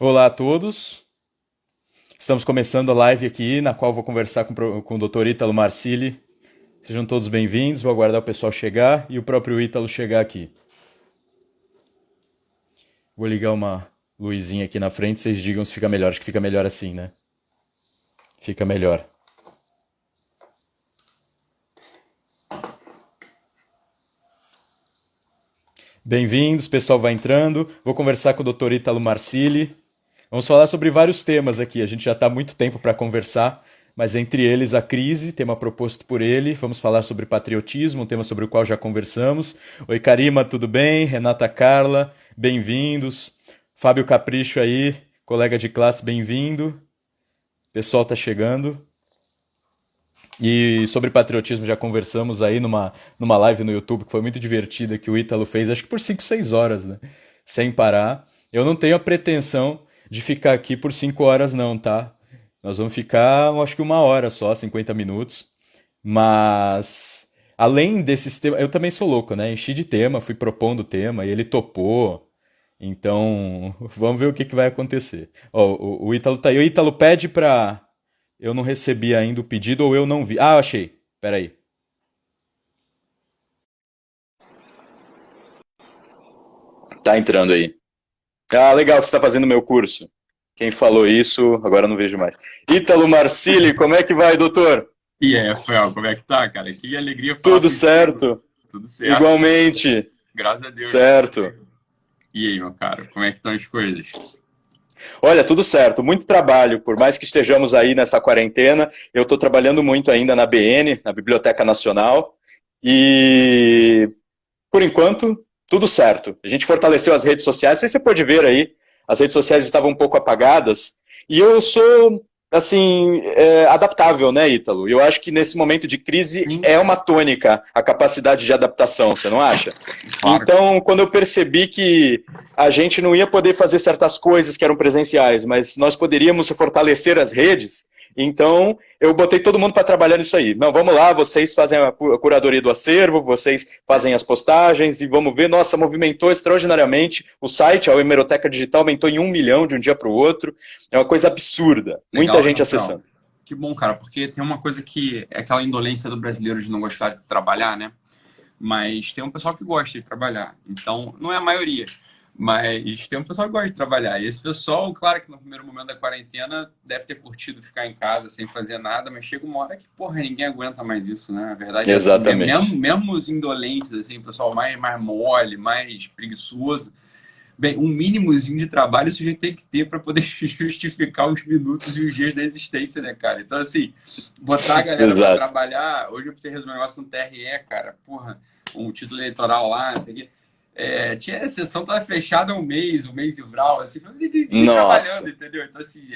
Olá a todos. Estamos começando a live aqui, na qual vou conversar com o Dr. Ítalo Marsili. Sejam todos bem-vindos. Vou aguardar o pessoal chegar e o próprio Ítalo chegar aqui. Vou ligar uma luzinha aqui na frente, vocês digam se fica melhor. Acho que fica melhor assim, né? Fica melhor. Bem-vindos, o pessoal vai entrando. Vou conversar com o Dr. Ítalo Marsili. Vamos falar sobre vários temas aqui. A gente já está há muito tempo para conversar, mas entre eles a crise, tema proposto por ele. Vamos falar sobre patriotismo, um tema sobre o qual já conversamos. Oi, Karima, tudo bem? Renata Carla, bem-vindos. Fábio Capricho aí, colega de classe, bem-vindo. O pessoal está chegando. E sobre patriotismo já conversamos aí numa live no YouTube que foi muito divertida, que o Ítalo fez, acho que por 5, 6 horas, né? Sem parar. Eu não tenho a pretensão de ficar aqui por 5 horas não, tá? Nós vamos ficar, acho que 1 hora só, 50 minutos. Mas, além desses temas, eu também sou louco, né? Enchi de tema, fui propondo tema e ele topou. Então, vamos ver o que que vai acontecer. Ó, o Ítalo tá aí. O Ítalo pede pra... Eu não recebi ainda o pedido ou eu não vi. Ah, achei. Peraí. Tá entrando aí. Ah, legal que você está fazendo meu curso. Quem falou isso, agora eu não vejo mais. Ítalo Marsili, como é que vai, doutor? E aí, Rafael, como é que tá, cara? Que alegria falar Tudo contigo. certo? Tudo certo? Igualmente. Graças a Deus. Certo. E aí, meu cara, como é que estão as coisas? Olha, tudo certo. Muito trabalho. Por mais que estejamos aí nessa quarentena, eu estou trabalhando muito ainda na BN, na Biblioteca Nacional. E, por enquanto, tudo certo. A gente fortaleceu as redes sociais. Não sei se você pode ver aí, as redes sociais estavam um pouco apagadas. E eu sou, assim, adaptável, né, Ítalo? Eu acho que nesse momento de crise Sim, é uma tônica a capacidade de adaptação, você não acha? claro. Então, quando eu percebi que a gente não ia poder fazer certas coisas que eram presenciais, mas nós poderíamos fortalecer as redes, então eu botei todo mundo para trabalhar nisso aí. Não, vamos lá, vocês fazem a curadoria do acervo, vocês fazem as postagens e vamos ver. Nossa, movimentou extraordinariamente. O site, a Hemeroteca Digital, aumentou em 1 milhão de um dia para o outro. É uma coisa absurda. Muita Legal, hein, gente Rafael? acessando. Que bom, cara, porque tem uma coisa que é aquela indolência do brasileiro de não gostar de trabalhar, né? Mas tem um pessoal que gosta de trabalhar. Então, não é a maioria, mas tem um pessoal que gosta de trabalhar. E esse pessoal, claro que no primeiro momento da quarentena deve ter curtido ficar em casa sem fazer nada, mas chega uma hora que, porra, ninguém aguenta mais isso, né? A verdade é essa. Exatamente. Mesmo os indolentes, assim, o pessoal mais mole, mais preguiçoso, bem, um mínimozinho de trabalho o sujeito tem que ter para poder justificar os minutos e os dias da existência, né, cara? Então, assim, botar a galera para Exato. trabalhar. Hoje eu precisei resolver um negócio no TRE, cara. Porra, um título eleitoral lá, não sei o quê. Tinha a sessão, tava fechada um mês e vral, assim, ninguém trabalhando, Nossa. entendeu? Então, assim,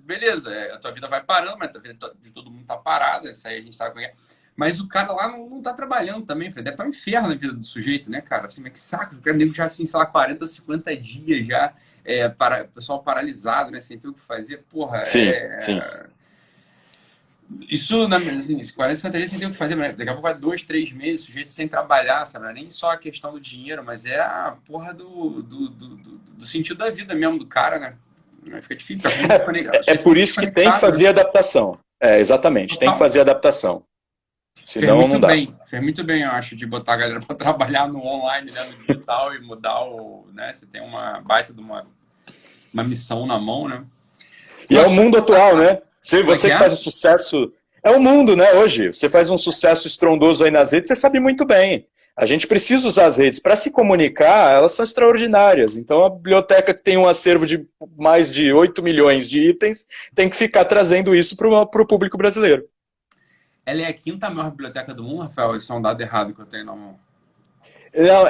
beleza, a tua vida vai parando, mas a vida de todo mundo tá parada, isso aí a gente sabe como é. Mas o cara lá não tá trabalhando também, deve estar um inferno na vida do sujeito, né, cara? Assim, mas que saco, o cara nego já assim, sei lá, 40, 50 dias já, o pessoal paralisado, né, sem ter o que fazer. Porra, Sim, sim. isso, assim, esses 40, 50 dias sem ter o que fazer, mas daqui a pouco vai 2, 3 meses, sujeito sem trabalhar, sabe? Não é nem só a questão do dinheiro, mas é a porra do sentido da vida mesmo do cara, né? Fica difícil, fica muito desconectado. O É sujeito fica por isso que tem que desconectado, né? fazer adaptação. É, exatamente, tem que Total. fazer adaptação. Senão não dá. Fez muito bem, eu acho, de botar a galera para trabalhar no online, né, no digital e mudar o, né, você tem uma baita de uma missão na mão, né? E é o Mas, mundo atual, né? como é que Você que é? faz o sucesso. É o mundo, né, hoje. Você faz um sucesso estrondoso aí nas redes, você sabe muito bem. A gente precisa usar as redes. Para se comunicar, elas são extraordinárias. Então, a biblioteca que tem um acervo de mais de 8 milhões de itens tem que ficar trazendo isso para o público brasileiro. Ela é a quinta maior biblioteca do mundo, Rafael? Isso é um dado errado que eu tenho na mão. Não,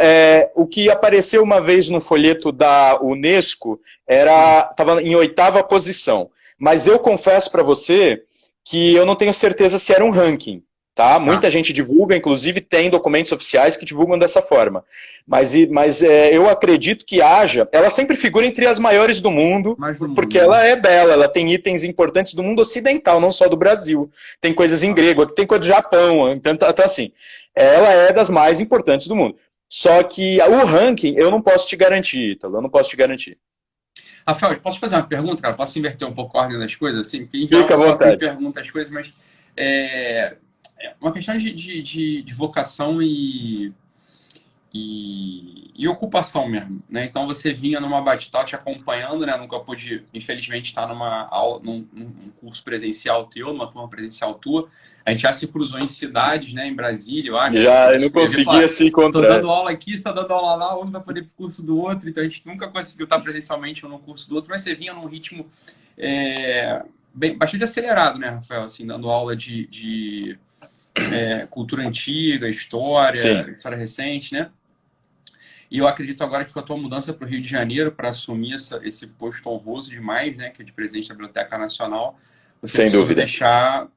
o que apareceu uma vez no folheto da Unesco estava em 8ª posição. Mas eu confesso para você que eu não tenho certeza se era um ranking. Tá? Tá, Muita gente divulga, inclusive tem documentos oficiais que divulgam dessa forma. Mas eu acredito que haja. Ela sempre figura entre as maiores do mundo, mais do porque mundo, ela né? é bela, ela tem itens importantes do mundo ocidental, não só do Brasil. Tem coisas em Tá. grego, tem coisa do Japão. Então assim, ela é das mais importantes do mundo. Só que o ranking eu não posso te garantir, Ítalo, eu não posso te garantir. Rafael, posso fazer uma pergunta, cara? Posso inverter um pouco a ordem das coisas, assim? Porque em geral o Fica à pessoal tem vontade. pergunta as coisas, mas é uma questão de vocação e ocupação mesmo, né? Então você vinha numa estava te acompanhando, né? Nunca pude, infelizmente, estar numa aula, num curso presencial teu, numa turma presencial tua. A gente já se cruzou em cidades, né? Em Brasília, eu acho. Já eu não conseguia se Tô encontrar. dando aula aqui, você está dando aula lá, um vai poder ir pro curso do outro, então a gente nunca conseguiu estar presencialmente um no curso do outro, mas você vinha num ritmo bastante acelerado, né, Rafael? Assim, dando aula de cultura antiga, Sim, história recente, né? E eu acredito agora que com a tua mudança para o Rio de Janeiro, para assumir esse posto honroso demais, né, que é de presidente da Biblioteca Nacional, você sem precisou dúvida.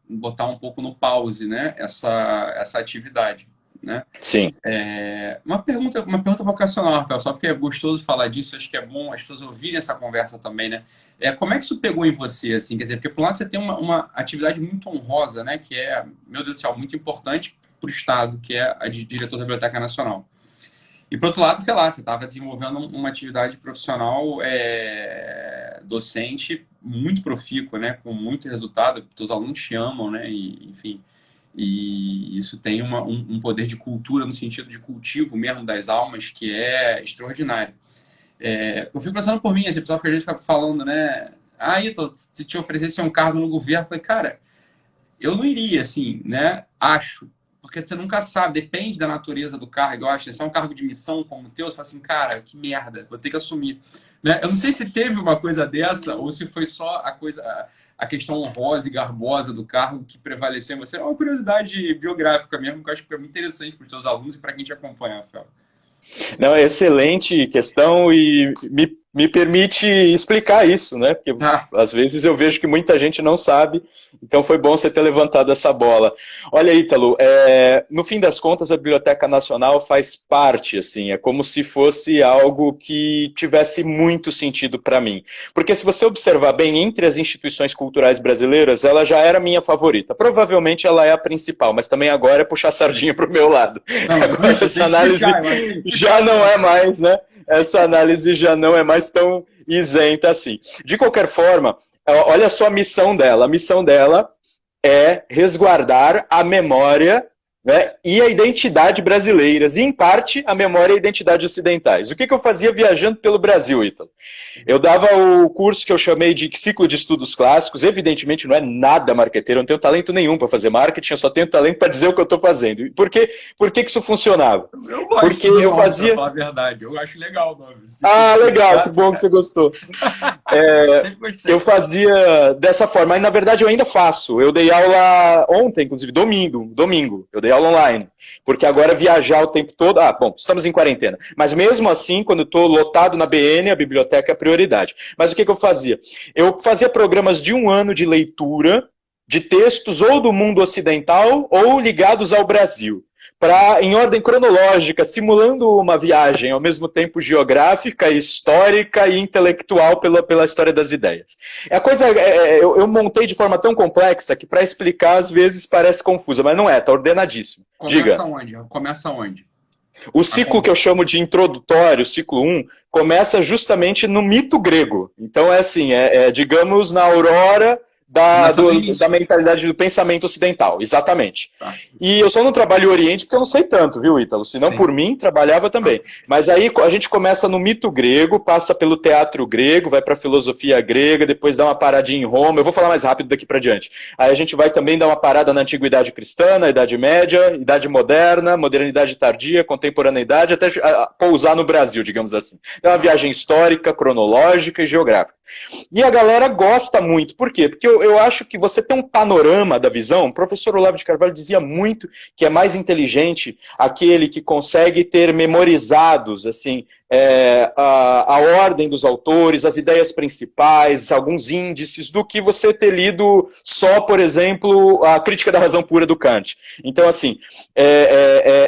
botar um pouco no pause, né, essa atividade, né? Sim. Uma pergunta vocacional, Rafael, só porque é gostoso falar disso, acho que é bom as pessoas ouvirem essa conversa também, né? Como é que isso pegou em você, assim, quer dizer, porque por um lado você tem uma atividade muito honrosa, né, que é, meu Deus do céu, muito importante para o Estado, que é a de diretor da Biblioteca Nacional. E, por outro lado, sei lá, você estava desenvolvendo uma atividade profissional docente muito profícua, né? Com muito resultado, os alunos te amam, né? E, enfim, e isso tem um poder de cultura no sentido de cultivo mesmo das almas que é extraordinário. Eu fico pensando por mim, esse pessoal que a gente fica falando, né? Ah, Ítalo, se te oferecesse um cargo no governo, eu falei, cara, eu não iria, assim, né? Acho. Porque você nunca sabe, depende da natureza do cargo, eu acho. Se é um cargo de missão como o teu, você fala assim, cara, que merda, vou ter que assumir. Né? Eu não sei se teve uma coisa dessa ou se foi só a questão honrosa e garbosa do cargo que prevaleceu em você. É uma curiosidade biográfica mesmo, que eu acho que é muito interessante para os teus alunos e para quem te acompanha, Rafael. Não, é excelente questão e me permite explicar isso, né? Porque Tá. às vezes eu vejo que muita gente não sabe, então foi bom você ter levantado essa bola. Olha, Ítalo, no fim das contas a Biblioteca Nacional faz parte, assim, é como se fosse algo que tivesse muito sentido para mim. Porque se você observar bem, entre as instituições culturais brasileiras, ela já era minha favorita. Provavelmente ela é a principal, mas também agora é puxar a sardinha para o meu lado. Não, Agora puxa, essa tem que análise puxar, eu acho que tem que já puxar não mesmo. é mais, né? Essa análise já não é mais tão isenta assim. De qualquer forma, olha só a missão dela. A missão dela é resguardar a memória, né, e a identidade brasileiras, e em parte a memória e a identidade ocidentais. O que eu fazia viajando pelo Brasil, Ítalo? Eu dava o curso que eu chamei de ciclo de estudos clássicos, evidentemente não é nada marqueteiro, eu não tenho talento nenhum para fazer marketing, eu só tenho talento para dizer o que eu estou fazendo. Por que isso funcionava? Eu Porque gosto do eu nome, para fazia... falar a verdade. Eu acho legal o nome. Ciclo de Ah, estudos legal, que bom que clássicos. você gostou. Sempre Eu gostei. fazia dessa forma, mas na verdade eu ainda faço. Eu dei aula ontem, inclusive, domingo, eu dei aula online. Porque agora viajar o tempo todo... Ah, bom, estamos em quarentena. Mas mesmo assim, quando eu estou lotado na BN, a biblioteca é a prioridade. Mas o que eu fazia? Eu fazia programas de 1 ano de leitura de textos ou do mundo ocidental ou ligados ao Brasil, em ordem cronológica, simulando uma viagem ao mesmo tempo geográfica, histórica e intelectual pela história das ideias. Eu montei de forma tão complexa que para explicar às vezes parece confusa, mas não é, está ordenadíssimo. Começa Diga. onde? Começa onde? O ciclo que eu chamo de introdutório, ciclo 1, começa justamente no mito grego. Então é assim, digamos, na aurora Começa no da início. mentalidade do pensamento ocidental, exatamente. Tá. E eu só não trabalho o Oriente porque eu não sei tanto, viu, Ítalo? Se não Sim. por mim, trabalhava também. Mas aí a gente começa no mito grego, passa pelo teatro grego, vai para a filosofia grega, depois dá uma paradinha em Roma. Eu vou falar mais rápido daqui para diante. Aí a gente vai também dar uma parada na Antiguidade Cristã, na Idade Média, Idade Moderna, Modernidade Tardia, Contemporaneidade, até pousar no Brasil, digamos assim. É uma viagem histórica, cronológica e geográfica. E a galera gosta muito. Por quê? Porque eu acho que você tem um panorama da visão. O professor Olavo de Carvalho dizia muito que é mais inteligente aquele que consegue ter memorizados, assim, a ordem dos autores, as ideias principais, alguns índices, do que você ter lido só, por exemplo, a Crítica da Razão Pura do Kant. Então, assim,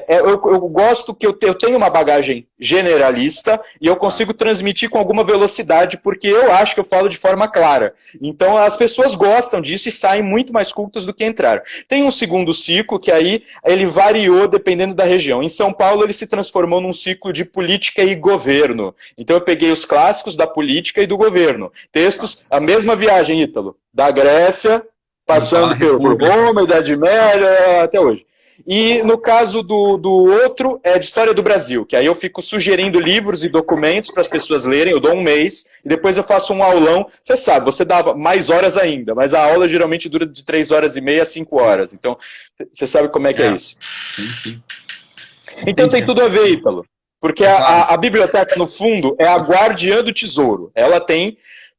eu gosto que eu tenho uma bagagem generalista e eu consigo transmitir com alguma velocidade, porque eu acho que eu falo de forma clara. Então, as pessoas gostam disso e saem muito mais cultas do que entraram. Tem um segundo ciclo, que aí ele variou dependendo da região. Em São Paulo, ele se transformou num ciclo de política e governo. Então eu peguei os clássicos da política e do governo. Textos, a mesma viagem, Ítalo, da Grécia, passando por Roma, Idade Média, até hoje. E no caso do outro, é de História do Brasil, que aí eu fico sugerindo livros e documentos para as pessoas lerem, eu dou um mês, e depois eu faço um aulão. Você sabe, você dá mais horas ainda, mas a aula geralmente dura de 3 horas e meia a 5 horas. Então, você sabe como é que é isso. Sim. Então tem tudo a ver, Ítalo. Porque a biblioteca, no fundo, é a guardiã do tesouro. Ela tem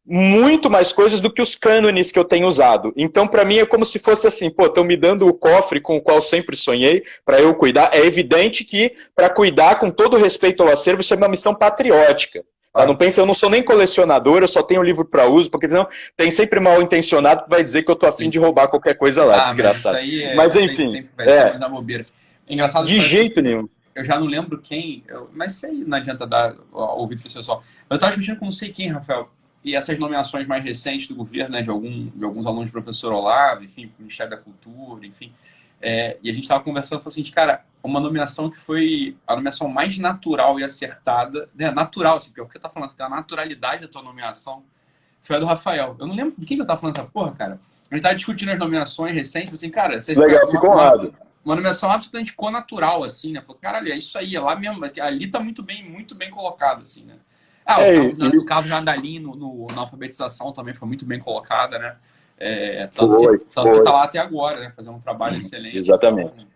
muito mais coisas do que os cânones que eu tenho usado. Então, para mim, é como se fosse assim, pô, estão me dando o cofre com o qual sempre sonhei para eu cuidar. É evidente que, para cuidar com todo respeito ao acervo, isso é uma missão patriótica. Tá? Não pensa, eu não sou nem colecionador, eu só tenho livro para uso, porque senão tem sempre mal intencionado que vai dizer que eu tô afim de roubar qualquer coisa lá, desgraçado. Mas enfim, engraçado. De jeito nenhum. Eu já não lembro quem, mas isso aí não adianta dar ouvido pro pessoal. Eu estava discutindo com não sei quem, Rafael, e essas nomeações mais recentes do governo, né, de alguns alunos do professor Olavo, enfim, Ministério da Cultura, enfim, e a gente estava conversando, falou assim, cara, uma nomeação que foi a nomeação mais natural e acertada, né, natural, assim, porque é o que você está falando, a naturalidade da tua nomeação foi a do Rafael. Eu não lembro de quem eu estava falando essa porra, cara. A gente estava discutindo as nomeações recentes, assim, cara, você legal, ficou honrado. Uma nomeação absolutamente co-natural, assim, né? Falou, caralho, é isso aí, é lá mesmo, ali tá muito bem colocado, assim, né? O Carlos Jandalim na alfabetização também foi muito bem colocada, né? Tanto que tá lá até agora, né? Fazendo um trabalho excelente. Exatamente.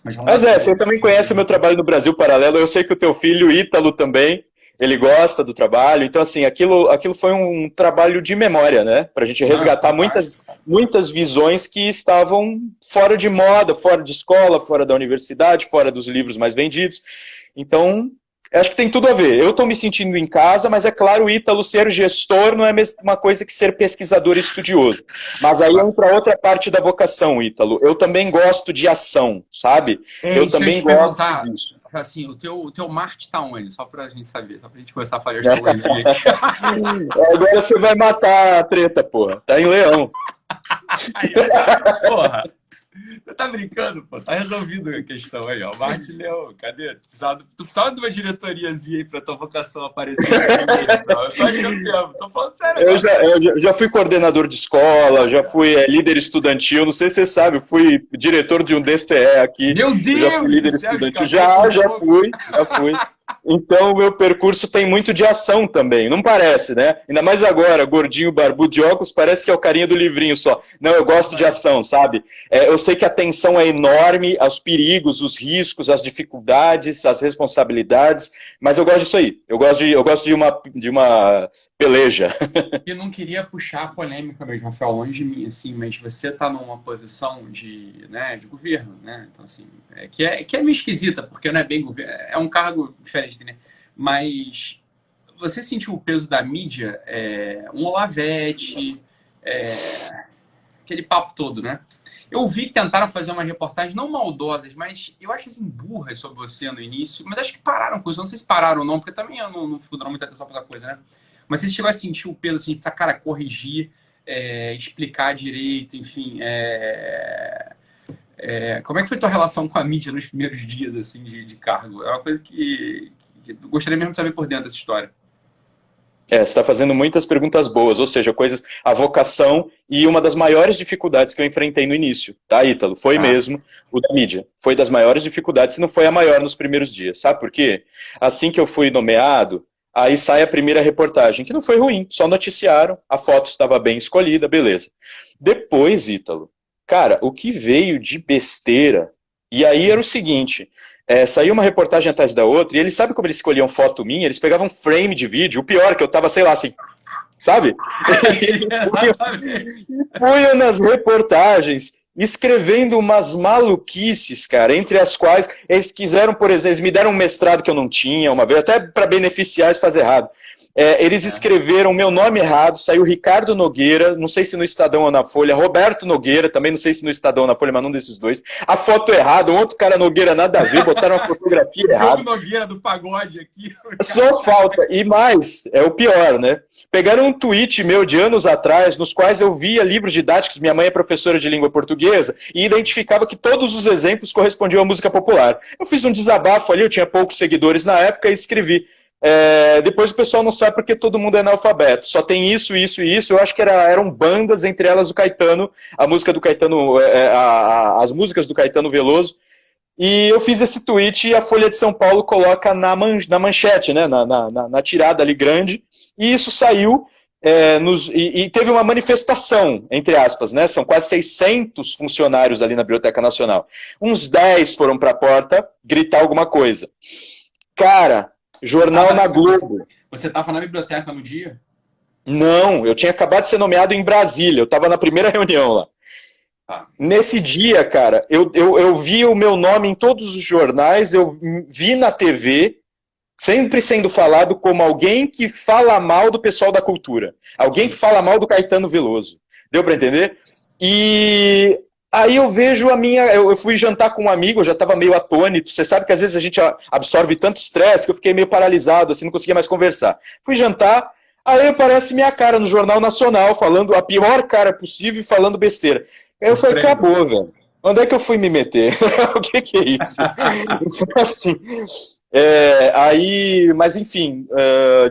Mas você também conhece o meu trabalho no Brasil Paralelo, eu sei que o teu filho, Ítalo, também, ele gosta do trabalho, então assim, aquilo foi um trabalho de memória, né? Pra gente resgatar muitas visões que estavam fora de moda, fora de escola, fora da universidade, fora dos livros mais vendidos. Então, acho que tem tudo a ver. Eu estou me sentindo em casa, mas é claro, o Ítalo ser gestor não é a mesma coisa que ser pesquisador e estudioso. Mas aí entra outra parte da vocação, Ítalo. Eu também gosto de ação, sabe? Eu também gosto disso. Assim, o teu Marte tá onde? Só pra gente saber, só pra gente começar a falar de astrologia aqui. Agora você vai matar a treta, porra. Tá em Leão. Porra. Você tá brincando, pô? Tá resolvido a questão aí, ó. Marte Leão, cadê? Tu precisava de uma diretoriazinha aí pra tua vocação aparecer. Eu tô achando mesmo, tô falando sério. Eu já fui coordenador de escola, já fui líder estudantil, não sei se você sabe, eu fui diretor de um DCE aqui. Meu Deus! Já fui líder estudantil, já fui. Então, o meu percurso tem muito de ação também, não parece, né? Ainda mais agora, gordinho, barbudo de óculos, parece que é o carinha do livrinho só. Não, eu gosto de ação, sabe? Eu sei que a tensão é enorme, os perigos, os riscos, as dificuldades, as responsabilidades, mas eu gosto disso aí. Eu gosto de uma peleja. Eu não queria puxar a polêmica mesmo, Rafael, longe de mim, assim, mas você tá numa posição de governo, né? Então, assim, que é meio esquisita, porque não é bem governo, é um cargo diferente, né? Mas você sentiu o peso da mídia, um Olavete, aquele papo todo, né? Eu vi que tentaram fazer uma reportagem, não maldosas, mas eu acho assim, burras sobre você no início, mas acho que pararam com isso. Eu não sei se pararam ou não, porque também eu não fico dando muita atenção pra essa coisa, né? Mas você chegou a sentir o peso, assim, de, cara, corrigir, explicar direito, enfim. Como é que foi tua relação com a mídia nos primeiros dias, assim, de cargo? É uma coisa que eu gostaria mesmo de saber por dentro dessa história. Você está fazendo muitas perguntas boas, ou seja, a vocação e uma das maiores dificuldades que eu enfrentei no início, tá, Ítalo? Foi mesmo o da mídia. Foi das maiores dificuldades, se não foi a maior nos primeiros dias. Sabe por quê? Assim que eu fui nomeado, aí sai a primeira reportagem, que não foi ruim, só noticiaram, a foto estava bem escolhida, beleza. Depois, Ítalo, cara, o que veio de besteira, e aí era o seguinte... saiu uma reportagem atrás da outra, e eles sabem como eles escolhiam foto minha? Eles pegavam um frame de vídeo, o pior, que eu tava, sei lá, assim, sabe? E punham nas reportagens, escrevendo umas maluquices, cara, entre as quais eles quiseram, por exemplo, eles me deram um mestrado que eu não tinha uma vez, até para beneficiar eles fazer errado. Eles escreveram meu nome errado, saiu Ricardo Nogueira, não sei se no Estadão ou na Folha, Roberto Nogueira, também não sei se no Estadão ou na Folha, mas não desses dois. A foto errada, um outro cara Nogueira nada a ver, botaram a fotografia errada. O Nogueira do pagode aqui. Só falta. E mais, é o pior, né? Pegaram um tweet meu de anos atrás, nos quais eu via livros didáticos, minha mãe é professora de língua portuguesa, e identificava que todos os exemplos correspondiam à música popular. Eu fiz um desabafo ali, eu tinha poucos seguidores na época, e escrevi: Depois o pessoal não sabe porque todo mundo é analfabeto. Só tem isso, isso e isso. Eu acho que eram bandas, entre elas o Caetano, a música do Caetano, as músicas do Caetano Veloso. E eu fiz esse tweet e a Folha de São Paulo coloca na manchete, né, na tirada ali grande. E isso saiu e teve uma manifestação, entre aspas, né? São quase 600 funcionários ali na Biblioteca Nacional. Uns 10 foram para a porta gritar alguma coisa. Cara, jornal na Globo. Você estava na biblioteca no dia? Não, eu tinha acabado de ser nomeado em Brasília. Eu estava na primeira reunião lá. Nesse dia, cara, eu vi o meu nome em todos os jornais, eu vi na TV, sempre sendo falado como alguém que fala mal do pessoal da cultura. Alguém que fala mal do Caetano Veloso. Deu para entender? E aí eu vejo eu fui jantar com um amigo, eu já estava meio atônito. Você sabe que às vezes a gente absorve tanto estresse que eu fiquei meio paralisado, assim, não conseguia mais conversar. Fui jantar, aí aparece minha cara no Jornal Nacional, falando a pior cara possível e falando besteira. Aí eu falei, acabou, velho. Onde é que eu fui me meter? O que é isso? Então, assim, mas enfim,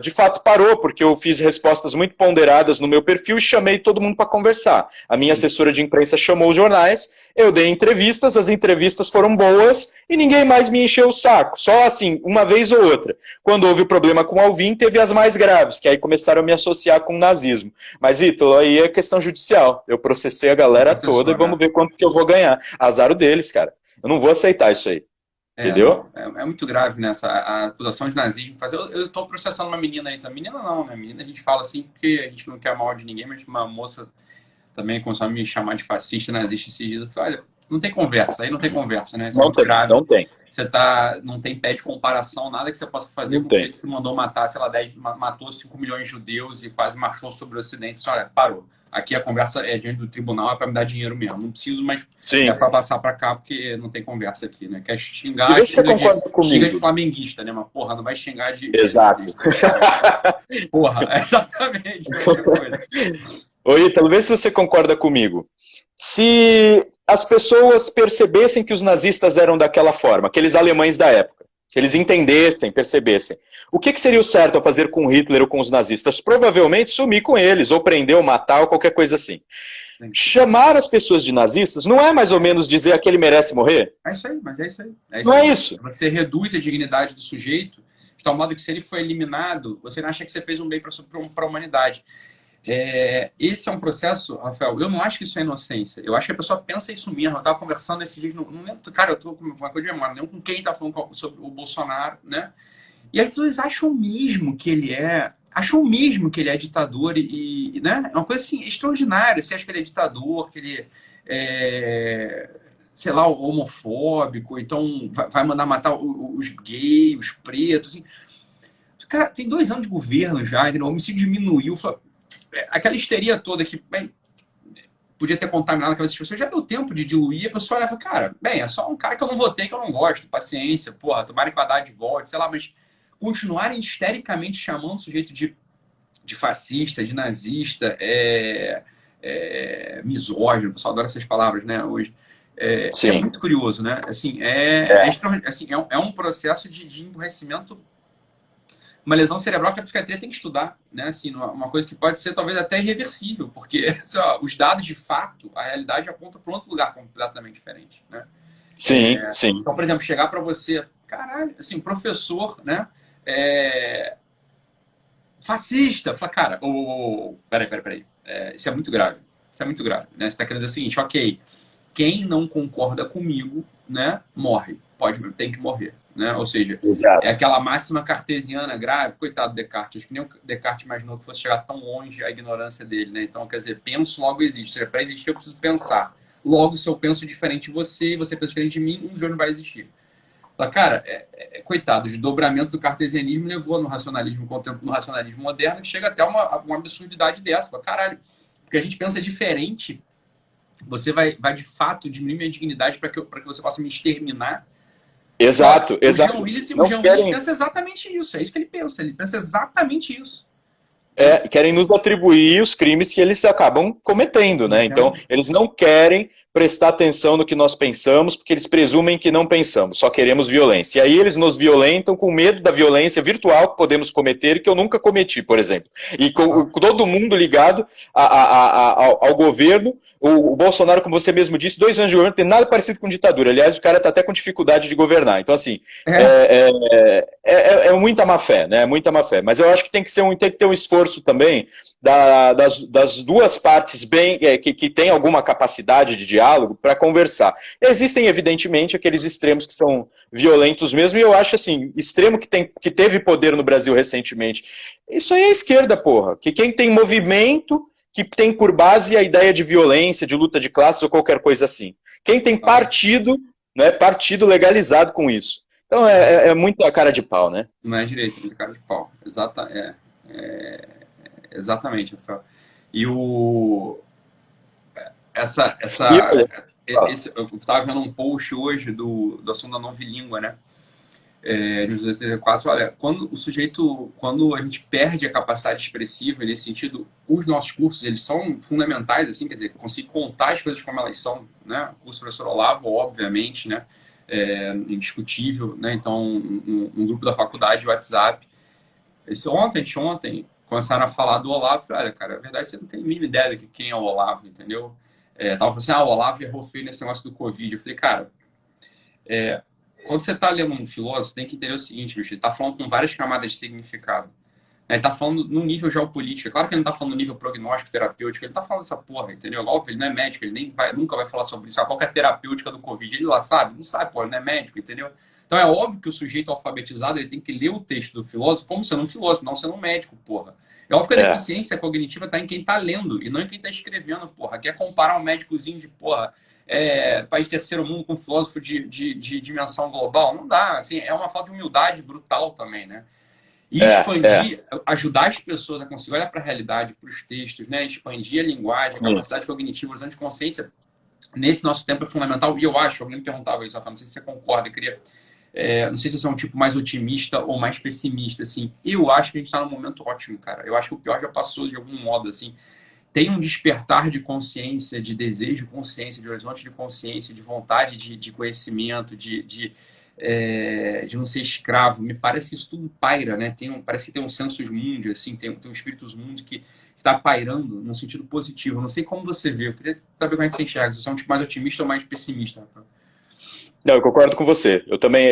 de fato parou, porque eu fiz respostas muito ponderadas no meu perfil e chamei todo mundo para conversar. A minha assessora de imprensa chamou os jornais, eu dei entrevistas, as entrevistas foram boas e ninguém mais me encheu o saco. Só assim, uma vez ou outra. Quando houve o problema com o Alvin, teve as mais graves, que aí começaram a me associar com o nazismo. Mas, Ítalo, aí é questão judicial. Eu processei a galera toda e vamos ver quanto que eu vou ganhar. Azar o deles, cara. Eu não vou aceitar isso aí. Entendeu? É muito grave, né? A acusação de nazismo. Eu estou processando uma menina aí. Menina não, né? Menina a gente fala assim porque a gente não quer mal de ninguém, mas uma moça também começou a me chamar de fascista, nazista esses dias. Eu falei, olha, não tem conversa, aí não tem conversa, né? Isso não tem, grave. Não tem. Você não tem pé de comparação, nada que você possa fazer com você que mandou matar, sei lá, matou 5 milhões de judeus e quase marchou sobre o Ocidente. Você, olha, parou. Aqui a conversa é diante do tribunal, é para me dar dinheiro mesmo. Não preciso mais para passar para cá, porque não tem conversa aqui, né? Quer xingar, xinga de flamenguista, né? Mas, porra, não vai xingar de... Exato. Porra, exatamente. Ô, Ítalo, vê se você concorda comigo. Se as pessoas percebessem que os nazistas eram daquela forma, aqueles alemães da época, se eles entendessem, percebessem, o que seria o certo a fazer com Hitler ou com os nazistas? Provavelmente sumir com eles, ou prender, ou matar, ou qualquer coisa assim. Chamar as pessoas de nazistas não é mais ou menos dizer que ele merece morrer? É isso aí, mas é isso aí. Não é isso. Você reduz a dignidade do sujeito de tal modo que se ele foi eliminado, você não acha que você fez um bem para a humanidade. Esse é um processo, Rafael, eu não acho que isso é inocência. Eu acho que a pessoa pensa isso mesmo. Eu estava conversando esse dia, não lembro, cara, eu estou com uma coisa de memória, não lembro com quem está falando sobre o Bolsonaro, né? E as pessoas acham mesmo que ele é ditador né? É uma coisa assim, extraordinária. Você acha que ele é ditador, que ele é, sei lá, homofóbico, então vai mandar matar os gays, os pretos, assim. Cara, tem 2 anos de governo já, o homicídio diminuiu, aquela histeria toda que podia ter contaminado a cabeça das pessoas, já deu tempo de diluir, a pessoa olha e fala, cara, bem, é só um cara que eu não votei, que eu não gosto, paciência, porra, tomara que o Haddad volte, sei lá, mas continuarem histericamente chamando o sujeito de fascista, de nazista, misógino, o pessoal adora essas palavras, né, hoje. É muito curioso, né? Assim, é um processo de emburrecimento, uma lesão cerebral que a psiquiatria tem que estudar, né? Assim, uma coisa que pode ser talvez até irreversível, porque os dados de fato, a realidade aponta para outro lugar completamente diferente, né? Sim. Então, por exemplo, chegar para você, caralho, assim, um professor, né? Fascista, fala, cara, peraí, isso é muito grave, né? Você está querendo dizer o seguinte, ok, quem não concorda comigo, né, morre, tem que morrer, né? Ou seja, exato. É aquela máxima cartesiana grave, coitado do Descartes, acho que nem o Descartes imaginou que fosse chegar tão longe a ignorância dele, né? Então, quer dizer, penso, logo existe, ou seja, para existir eu preciso pensar, logo se eu penso diferente de você, você pensa diferente de mim, um dia não vai existir. Cara, coitado, o desdobramento do cartesianismo levou no racionalismo moderno, que chega até uma absurdidade dessa. Caralho, porque a gente pensa diferente, você vai de fato diminuir minha dignidade para que você possa me exterminar. Exato. O Jean Willis pensa exatamente isso, é isso que ele pensa exatamente isso. querem nos atribuir os crimes que eles acabam cometendo, né? Então, eles não querem prestar atenção no que nós pensamos, porque eles presumem que não pensamos, só queremos violência. E aí eles nos violentam com medo da violência virtual que podemos cometer e que eu nunca cometi, por exemplo. E com todo mundo ligado ao governo. O Bolsonaro, como você mesmo disse, 2 anos de governo, não tem nada parecido com ditadura. Aliás, o cara está até com dificuldade de governar. Então, assim, é muita má fé, né? Muita má fé. Mas eu acho que tem que ter um esforço também das duas partes que têm alguma capacidade de diálogo para conversar. Existem, evidentemente, aqueles extremos que são violentos mesmo, e eu acho assim, extremo que teve poder no Brasil recentemente. Isso aí é esquerda, porra. Que quem tem movimento que tem por base a ideia de violência, de luta de classes ou qualquer coisa assim. Quem tem partido, né, partido legalizado com isso. Então é muita cara de pau, né? Não é direito, é muita cara de pau. Exatamente, Rafael. E eu estava vendo um post hoje do assunto da não bilíngue, né? De 1984, olha, quando a gente perde a capacidade expressiva nesse sentido, os nossos cursos, eles são fundamentais, assim, quer dizer, conseguir contar as coisas como elas são, né? O curso do professor Olavo, obviamente, né? Indiscutível, né? Então, um grupo da faculdade de WhatsApp, ontem, começaram a falar do Olavo. Falei, olha, cara, na verdade você não tem a mínima ideia de quem é o Olavo, entendeu? Tava falando assim, o Olavo errou feio nesse negócio do Covid. Eu falei, cara, quando você está lendo um filósofo, tem que entender o seguinte, bicho, ele está falando com várias camadas de significado. Ele está falando no nível geopolítico. É claro que ele não está falando no nível prognóstico, terapêutico, ele não está falando dessa porra, entendeu? Óbvio, ele não é médico, ele nunca vai falar sobre isso. Qual que é a terapêutica do Covid? Ele lá sabe? Não sabe, pô, ele não é médico, entendeu? Então é óbvio que o sujeito alfabetizado ele tem que ler o texto do filósofo como sendo um filósofo, não sendo um médico, porra. É óbvio que a deficiência cognitiva está em quem está lendo e não em quem está escrevendo, porra. Quer comparar um médicozinho de, porra, país de terceiro mundo com um filósofo de dimensão global? Não dá, assim, é uma falta de humildade brutal também, né? E expandir, ajudar as pessoas a conseguir olhar para a realidade, para os textos, né? Expandir a linguagem, a capacidade cognitiva, usando de consciência, nesse nosso tempo é fundamental. E eu acho, alguém me perguntava isso, Rafa, não sei se você concorda, eu queria... não sei se você é um tipo mais otimista ou mais pessimista, assim. Eu acho que a gente está num momento ótimo, cara. Eu acho que o pior já passou de algum modo, assim. Tem um despertar de consciência, de desejo de consciência, de horizonte de consciência, de vontade de conhecimento, de não ser escravo. Me parece que isso tudo paira, né? Parece que tem um sensus mundi, assim, tem um espíritus mundi que está pairando num sentido positivo. Eu não sei como você vê. Eu queria saber como é que você enxerga. Se você é um tipo mais otimista ou mais pessimista, Rafael? Não, eu concordo com você. Eu também,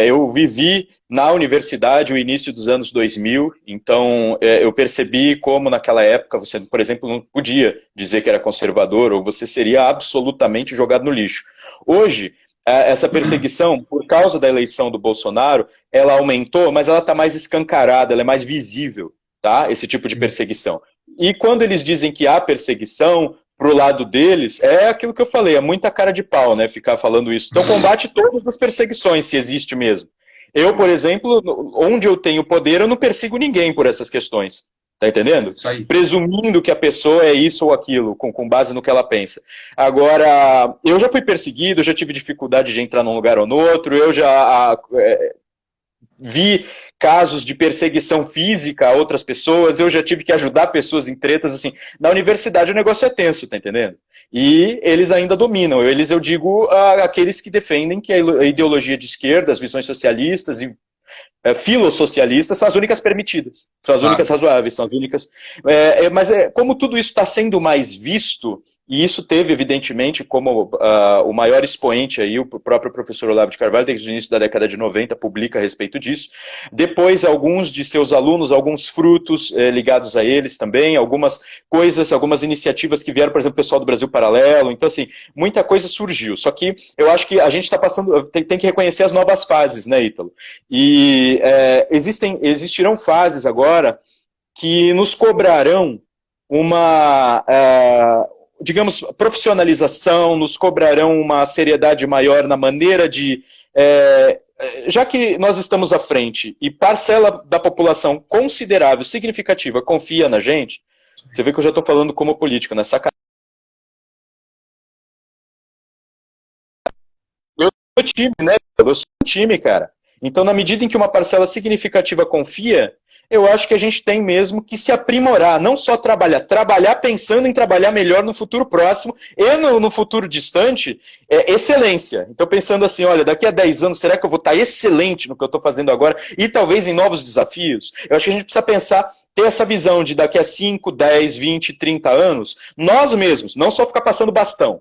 eu vivi na universidade o início dos anos 2000, então eu percebi como naquela época você, por exemplo, não podia dizer que era conservador ou você seria absolutamente jogado no lixo. Hoje, essa perseguição, por causa da eleição do Bolsonaro, ela aumentou, mas ela está mais escancarada, ela é mais visível, tá? Esse tipo de perseguição. E quando eles dizem que há perseguição pro lado deles, é aquilo que eu falei, é muita cara de pau, né, ficar falando isso. Então combate todas as perseguições, se existe mesmo. Eu, por exemplo, onde eu tenho poder, eu não persigo ninguém por essas questões. Tá entendendo? Presumindo que a pessoa é isso ou aquilo, com base no que ela pensa. Agora, eu já fui perseguido, eu já tive dificuldade de entrar num lugar ou no outro, eu já vi casos de perseguição física a outras pessoas, eu já tive que ajudar pessoas em tretas, assim. Na universidade o negócio é tenso, tá entendendo? E eles ainda dominam. Eu digo aqueles que defendem que a ideologia de esquerda, as visões socialistas e filossocialistas são as únicas permitidas, são as únicas razoáveis, são as únicas... mas como tudo isso está sendo mais visto, e isso teve, evidentemente, como o maior expoente aí, o próprio professor Olavo de Carvalho, desde o início da década de 90, publica a respeito disso. Depois, alguns de seus alunos, alguns frutos ligados a eles também, algumas coisas, algumas iniciativas que vieram, por exemplo, o pessoal do Brasil Paralelo. Então, assim, muita coisa surgiu. Só que eu acho que a gente está passando, tem que reconhecer as novas fases, né, Ítalo? E existirão fases agora que nos cobrarão uma... digamos, profissionalização, nos cobrarão uma seriedade maior na maneira de... já que nós estamos à frente e parcela da população considerável, significativa, confia na gente, você vê que eu já estou falando como político, né? Sacanagem. Eu sou time, né? Eu sou um time, cara. Então, na medida em que uma parcela significativa confia, eu acho que a gente tem mesmo que se aprimorar, não só trabalhar pensando em trabalhar melhor no futuro próximo e no futuro distante, excelência. Então pensando assim, olha, daqui a 10 anos, será que eu vou estar excelente no que eu estou fazendo agora e talvez em novos desafios? Eu acho que a gente precisa pensar, ter essa visão de daqui a 5, 10, 20, 30 anos, nós mesmos, não só ficar passando bastão.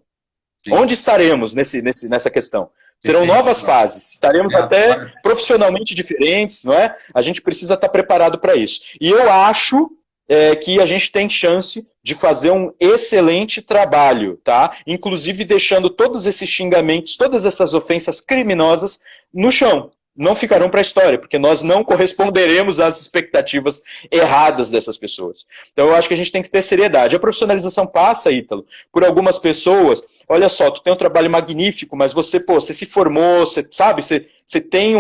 Sim. Onde estaremos nessa questão? Serão novas fases, estaremos até profissionalmente diferentes, não é? A gente precisa estar preparado para isso. E eu acho que a gente tem chance de fazer um excelente trabalho, tá? Inclusive deixando todos esses xingamentos, todas essas ofensas criminosas no chão. Não ficarão para a história, porque nós não corresponderemos às expectativas erradas dessas pessoas. Então eu acho que a gente tem que ter seriedade. A profissionalização passa, Ítalo, por algumas pessoas. Olha só, tu tem um trabalho magnífico, mas você se formou, você sabe, você tem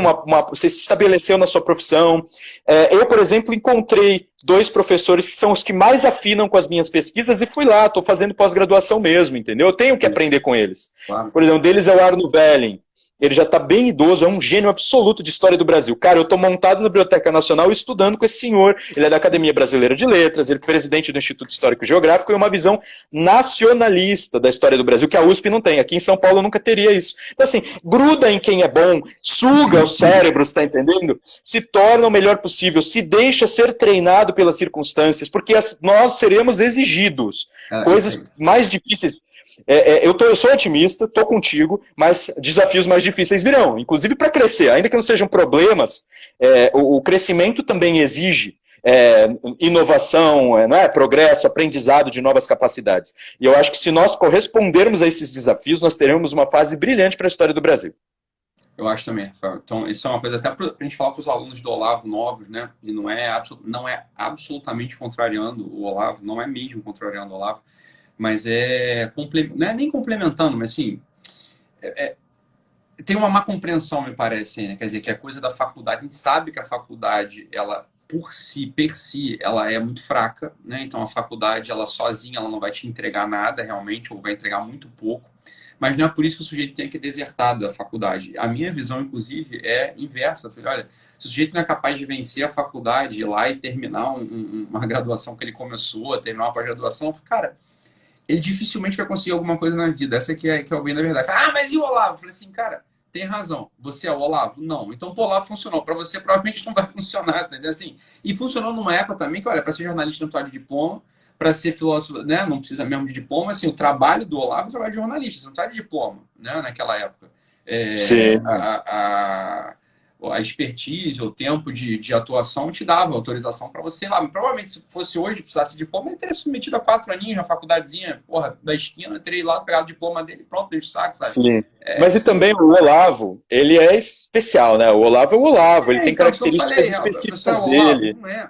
você se estabeleceu na sua profissão. Eu, por exemplo, encontrei 2 professores que são os que mais afinam com as minhas pesquisas e fui lá, estou fazendo pós-graduação mesmo, entendeu? Eu tenho que aprender com eles. Claro. Por exemplo, um deles é o Arno Velling. Ele já está bem idoso, é um gênio absoluto de história do Brasil. Cara, eu estou montado na Biblioteca Nacional estudando com esse senhor. Ele é da Academia Brasileira de Letras, ele é presidente do Instituto Histórico e Geográfico e uma visão nacionalista da história do Brasil, que a USP não tem. Aqui em São Paulo nunca teria isso. Então, assim, gruda em quem é bom, suga os cérebros, tá entendendo? Se torna o melhor possível, se deixa ser treinado pelas circunstâncias, porque nós seremos exigidos. Coisas mais difíceis. Eu sou otimista, estou contigo, mas desafios mais difíceis virão, inclusive para crescer, ainda que não sejam problemas, o crescimento também exige inovação, progresso, aprendizado de novas capacidades. E eu acho que se nós correspondermos a esses desafios, nós teremos uma fase brilhante para a história do Brasil. Eu acho também, Rafael. Então, isso é uma coisa até para a gente falar para os alunos do Olavo novos, né? E não é absolutamente contrariando o Olavo, não é mesmo contrariando o Olavo, mas não é nem complementando, mas assim, tem uma má compreensão, me parece, né? Quer dizer, que a coisa da faculdade, a gente sabe que a faculdade, ela per si, ela é muito fraca, né? Então a faculdade, ela sozinha, ela não vai te entregar nada realmente, ou vai entregar muito pouco, mas não é por isso que o sujeito tem que desertar da faculdade. A minha visão, inclusive, é inversa. Eu falei, olha, se o sujeito não é capaz de vencer a faculdade, ir lá e terminar uma graduação que ele começou, terminar uma pós-graduação, cara, ele dificilmente vai conseguir alguma coisa na vida. Essa que é o bem da verdade. Ah, mas e o Olavo? Eu falei assim, cara, tem razão. Você é o Olavo? Não. Então o Olavo funcionou. Para você, provavelmente não vai funcionar. Entendeu? Assim, e funcionou numa época também que, olha, para ser jornalista não precisa de diploma, para ser filósofo, né, não precisa mesmo de diploma. Assim, o trabalho do Olavo é o trabalho de jornalista. Você não precisa de diploma, né, naquela época. Sim. A expertise, o tempo de atuação te dava autorização para você ir lá. Mas, provavelmente, se fosse hoje, precisasse de diploma, ele teria submetido a 4 aninhos na faculdadezinha, da esquina, teria ido lá, pegado o diploma dele, pronto, deixa o saco, sabe? Sim. Mas e também o Olavo, ele é especial, né? O Olavo é o Olavo, ele tem então, características específicas dele. Não é.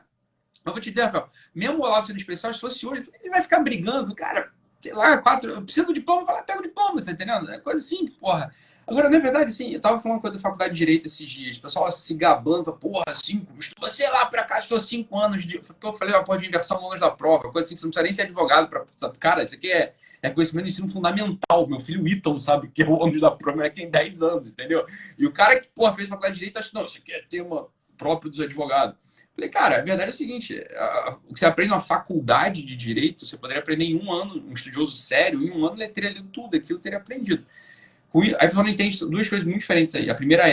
Mas vou te dizer, Rafael, mesmo o Olavo sendo especial, se fosse hoje, ele vai ficar brigando, cara, sei lá, 4, precisa do diploma, vai lá, pega o diploma, você tá entendendo? É coisa assim, porra. Agora, na verdade, sim, eu tava falando uma coisa da faculdade de Direito esses dias, o pessoal se gabando, porra, 5, estou, sei lá, pra cá, estou 5 anos de... Eu falei, uma porra de inversão longe da prova, coisa assim, que você não precisa nem ser advogado pra... Cara, isso aqui é conhecimento de ensino fundamental, meu filho Ítalo sabe que é o ônibus da prova, mas tem 10 anos, entendeu? E o cara que, porra, fez faculdade de Direito, acha que não, isso aqui é tema próprio dos advogados. Falei, cara, a verdade é o seguinte, o que você aprende na faculdade de Direito, você poderia aprender em 1 ano, um estudioso sério, em 1 ano ele teria lido tudo aquilo, teria aprendido. Aí a pessoa não entende 2 coisas muito diferentes aí. A primeira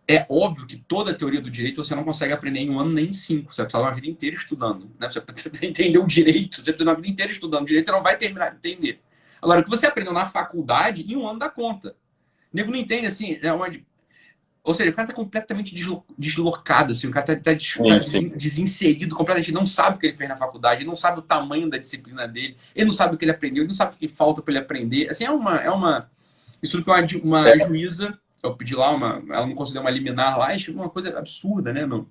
é óbvio que toda a teoria do direito você não consegue aprender em 1 ano nem em 5. Você vai precisar de uma vida inteira estudando. Né? Você precisa entender o direito, você precisa de uma vida inteira estudando. O direito você não vai terminar de entender. Agora, o que você aprendeu na faculdade, em 1 ano dá conta. O nego não entende assim. Ou seja, o cara está completamente deslocado. Assim, o cara está desinserido completamente. Ele não sabe o que ele fez na faculdade, ele não sabe o tamanho da disciplina dele, ele não sabe o que ele aprendeu, ele não sabe o que falta para ele aprender. Assim, isso que uma juíza, eu pedi lá, ela não conseguiu uma liminar lá, e chegou uma coisa absurda, né, meu?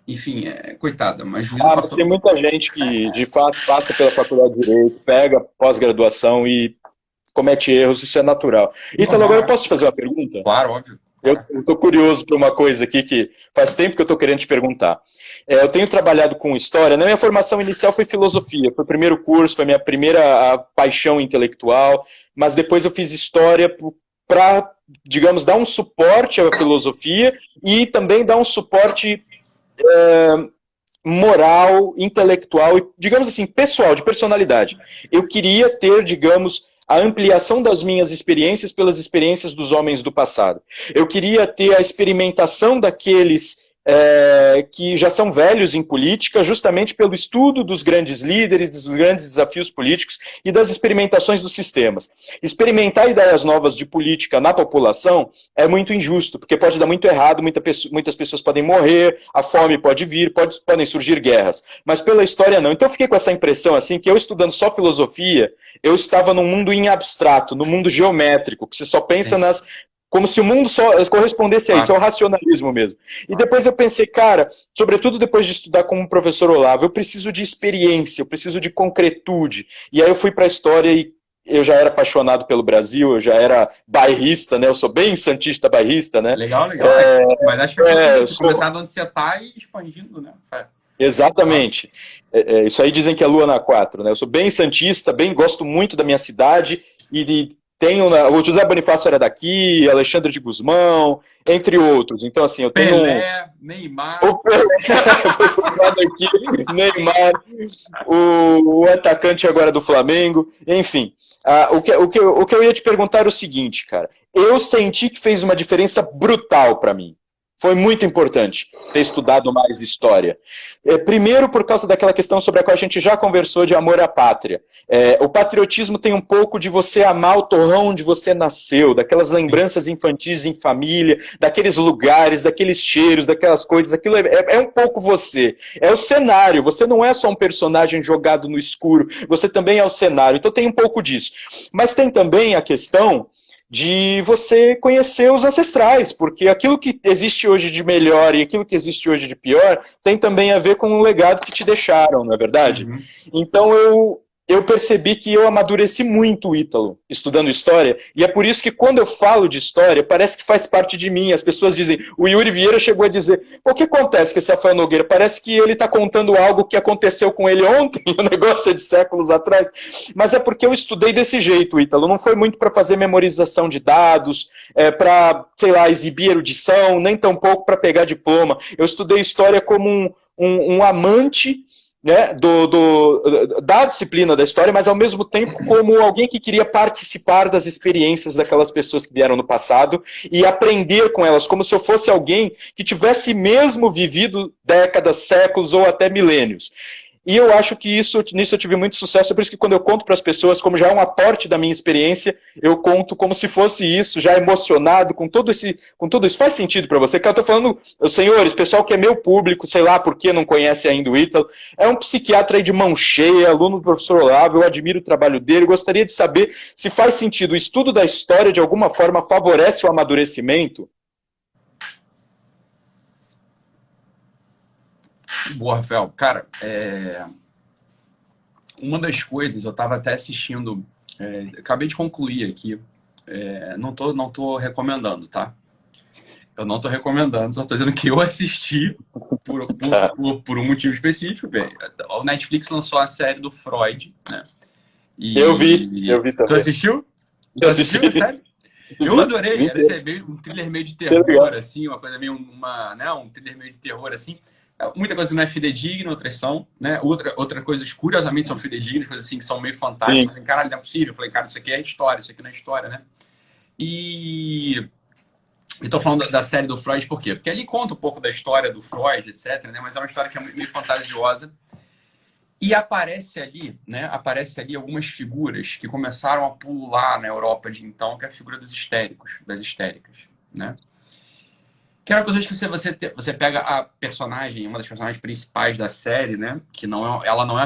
Enfim, coitada, uma juíza... Mas tem muita gente que, de fato, passa pela faculdade de Direito, pega pós-graduação e comete erros, isso é natural. Então, agora eu posso te fazer uma pergunta? Claro, óbvio. Eu estou curioso por uma coisa aqui que faz tempo que eu estou querendo te perguntar. Eu tenho trabalhado com história, na minha formação inicial foi filosofia, foi o primeiro curso, foi a minha primeira paixão intelectual, mas depois eu fiz história para, digamos, dar um suporte à filosofia e também dar um suporte moral, intelectual e, digamos assim, pessoal, de personalidade. Eu queria ter, digamos, a ampliação das minhas experiências pelas experiências dos homens do passado. Eu queria ter a experimentação daqueles que já são velhos em política, justamente pelo estudo dos grandes líderes, dos grandes desafios políticos e das experimentações dos sistemas. Experimentar ideias novas de política na população é muito injusto, porque pode dar muito errado, muitas pessoas podem morrer, a fome pode vir, podem surgir guerras. Mas pela história não. Então eu fiquei com essa impressão assim, que eu estudando só filosofia, eu estava num mundo em abstrato, num mundo geométrico, que você só pensa como se o mundo só correspondesse a isso, é o racionalismo mesmo. E depois eu pensei, cara, sobretudo depois de estudar como o professor Olavo, eu preciso de experiência, eu preciso de concretude. E aí eu fui para a história e eu já era apaixonado pelo Brasil, eu já era bairrista, né? Eu sou bem santista bairrista, né? Legal. Mas acho que você começar de onde você está e expandindo, né? Exatamente. Isso aí dizem que é lua na 4, né? Eu sou bem santista, gosto muito da minha cidade e o José Bonifácio era daqui, Alexandre de Gusmão, entre outros. Então, assim, eu tenho... Pelé, Neymar... O Pelé, aqui, Neymar, o atacante agora do Flamengo, enfim. O que eu ia te perguntar era o seguinte, cara. Eu senti que fez uma diferença brutal para mim. Foi muito importante ter estudado mais história. Primeiro, por causa daquela questão sobre a qual a gente já conversou de amor à pátria. O patriotismo tem um pouco de você amar o torrão onde você nasceu, daquelas lembranças infantis em família, daqueles lugares, daqueles cheiros, daquelas coisas. Aquilo é um pouco você. É o cenário. Você não é só um personagem jogado no escuro, você também é o cenário. Então tem um pouco disso. Mas tem também a questão de você conhecer os ancestrais, porque aquilo que existe hoje de melhor e aquilo que existe hoje de pior tem também a ver com o legado que te deixaram, não é verdade? Uhum. Então eu percebi que eu amadureci muito o Ítalo, estudando história, e é por isso que quando eu falo de história, parece que faz parte de mim. As pessoas dizem, o Yuri Vieira chegou a dizer, o que acontece com esse Rafael Nogueira? Parece que ele está contando algo que aconteceu com ele ontem, o negócio é de séculos atrás, mas é porque eu estudei desse jeito, Ítalo, não foi muito para fazer memorização de dados, para, sei lá, exibir erudição, nem tampouco para pegar diploma. Eu estudei história como um amante, né, da disciplina da história, mas ao mesmo tempo como alguém que queria participar das experiências daquelas pessoas que vieram no passado e aprender com elas, como se eu fosse alguém que tivesse mesmo vivido décadas, séculos ou até milênios. E eu acho que nisso eu tive muito sucesso, é por isso que quando eu conto para as pessoas, como já é um aporte da minha experiência, eu conto como se fosse isso, já emocionado, com tudo isso. Faz sentido para você? Que eu estou falando, senhores, pessoal que é meu público, sei lá por que não conhece ainda o Ítalo, é um psiquiatra aí de mão cheia, aluno do professor Olavo, eu admiro o trabalho dele, gostaria de saber se faz sentido. O estudo da história, de alguma forma, favorece o amadurecimento? Boa, Rafael. Cara, uma das coisas, eu estava até assistindo, acabei de concluir aqui, não tô recomendando, tá? Eu não tô recomendando, só tô dizendo que eu assisti por um motivo específico. O Netflix lançou a série do Freud, né? Eu vi também. Tu assistiu? Eu assisti. Sério? Eu adorei, era um thriller meio de terror, assim, uma coisa meio, um thriller meio de terror, assim. Muita coisa que não é fidedigna, outras são, né? Outra coisa, curiosamente, são fidedignas, coisas assim que são meio fantásticas. Assim, caralho, não é possível. Eu falei, cara, isso aqui é história, isso aqui não é história, né? E eu tô falando da série do Freud por quê? Porque ali conta um pouco da história do Freud, etc, né? Mas é uma história que é meio fantasiosa. E aparece ali algumas figuras que começaram a pular na Europa de então, que é a figura dos histéricos, das histéricas, né? Que eram pessoas que você pega a personagem, uma das personagens principais da série, né? Que ela não é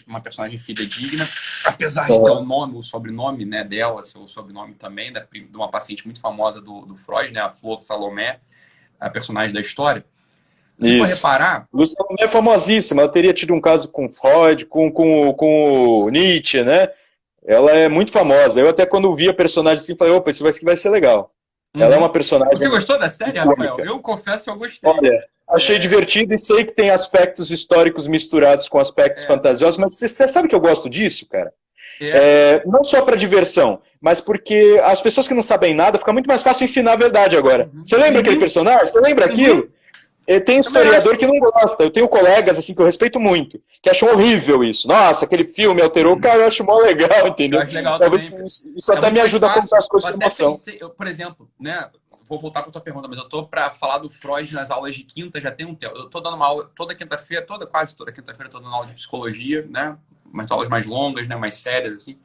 uma personagem fidedigna, apesar de ter o sobrenome, né, dela, seu sobrenome também, de uma paciente muito famosa do Freud, né? A Flor Salomé, a personagem da história. Se for reparar... Flor Salomé é famosíssima, ela teria tido um caso com Freud, com o Nietzsche, né? Ela é muito famosa. Eu até quando vi a personagem assim, falei, opa, isso vai ser legal. Ela é uma personagem... Você gostou da série, Rafael? Eu confesso que eu gostei. Olha, achei divertido e sei que tem aspectos históricos misturados com aspectos fantasiosos, mas você sabe que eu gosto disso, cara? Não só para diversão, mas porque as pessoas que não sabem nada, fica muito mais fácil ensinar a verdade agora. Você lembra aquele personagem? Você lembra aquilo? Tem historiador que não gosta. Eu tenho colegas assim que eu respeito muito, que acham horrível isso. Nossa, aquele filme alterou. Cara, eu acho mó legal, entendeu? Eu acho legal Talvez também. isso até me ajuda a contar as coisas com emoção. Por exemplo, né? Vou voltar para a tua pergunta, mas eu tô para falar do Freud nas aulas de quinta, já tem um tempo. Eu tô dando uma aula toda quinta-feira, quase toda quinta-feira, tô dando aula de psicologia, né? Umas aulas mais longas, né? Mais sérias, assim.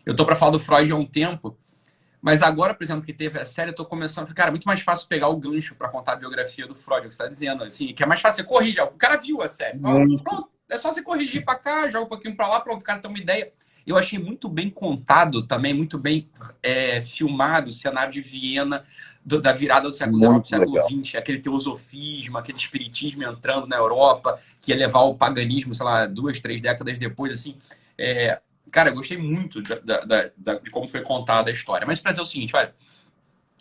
Eu tô para falar do Freud há um tempo, mas agora, por exemplo, que teve a série, eu tô começando. Cara, é muito mais fácil pegar o gancho para contar a biografia do Freud, o que você tá dizendo, assim, que é mais fácil você corrigir. O cara viu a série. Fala, pronto, é só você corrigir para cá, joga um pouquinho para lá, pronto, o cara tem uma ideia. Eu achei muito bem contado também, muito bem filmado o cenário de Viena, da virada do século XIX para o século XX, aquele teosofismo, aquele espiritismo entrando na Europa, que ia levar o paganismo, sei lá, 2, 3 décadas depois, assim. Cara, eu gostei muito de como foi contada a história. Mas para dizer o seguinte, olha,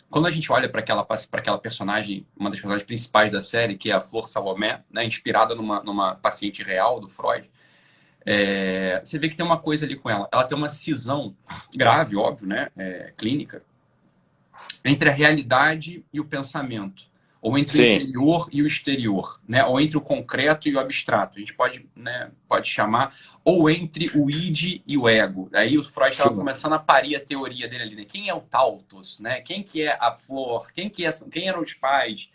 quando a gente olha para aquela personagem, uma das personagens principais da série, que é a Flor Salomé, né, inspirada numa paciente real do Freud, você vê que tem uma coisa ali com ela. Ela tem uma cisão grave, óbvio, né, clínica, entre a realidade e o pensamento, ou entre o interior e o exterior, né? Ou entre o concreto e o abstrato. A gente pode, né, pode chamar, ou entre o id e o ego. Aí o Freud estava começando a parir a teoria dele ali, né? Quem é o Tautos, né? Quem que é a flor? Quem eram os pais?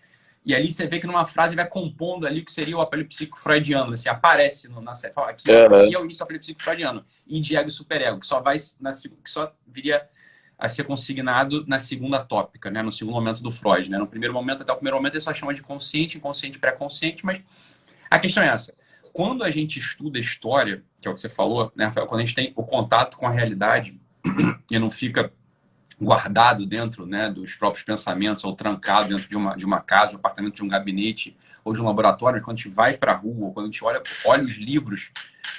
E ali você vê que numa frase vai compondo ali o que seria o aparelho psíquico freudiano, assim, aparece na série. Fala, aqui é o início do aparelho psíquico freudiano, id, ego e superego, que só viria a ser consignado na segunda tópica, né? No segundo momento do Freud, né? No primeiro momento, até o primeiro momento, ele só chama de consciente, inconsciente, pré-consciente, mas a questão é essa. Quando a gente estuda história, que é o que você falou, né, Rafael? Quando a gente tem o contato com a realidade e não fica guardado dentro, né, dos próprios pensamentos ou trancado dentro de uma casa, de um apartamento, de um gabinete ou de um laboratório, quando a gente vai para a rua, quando a gente olha os livros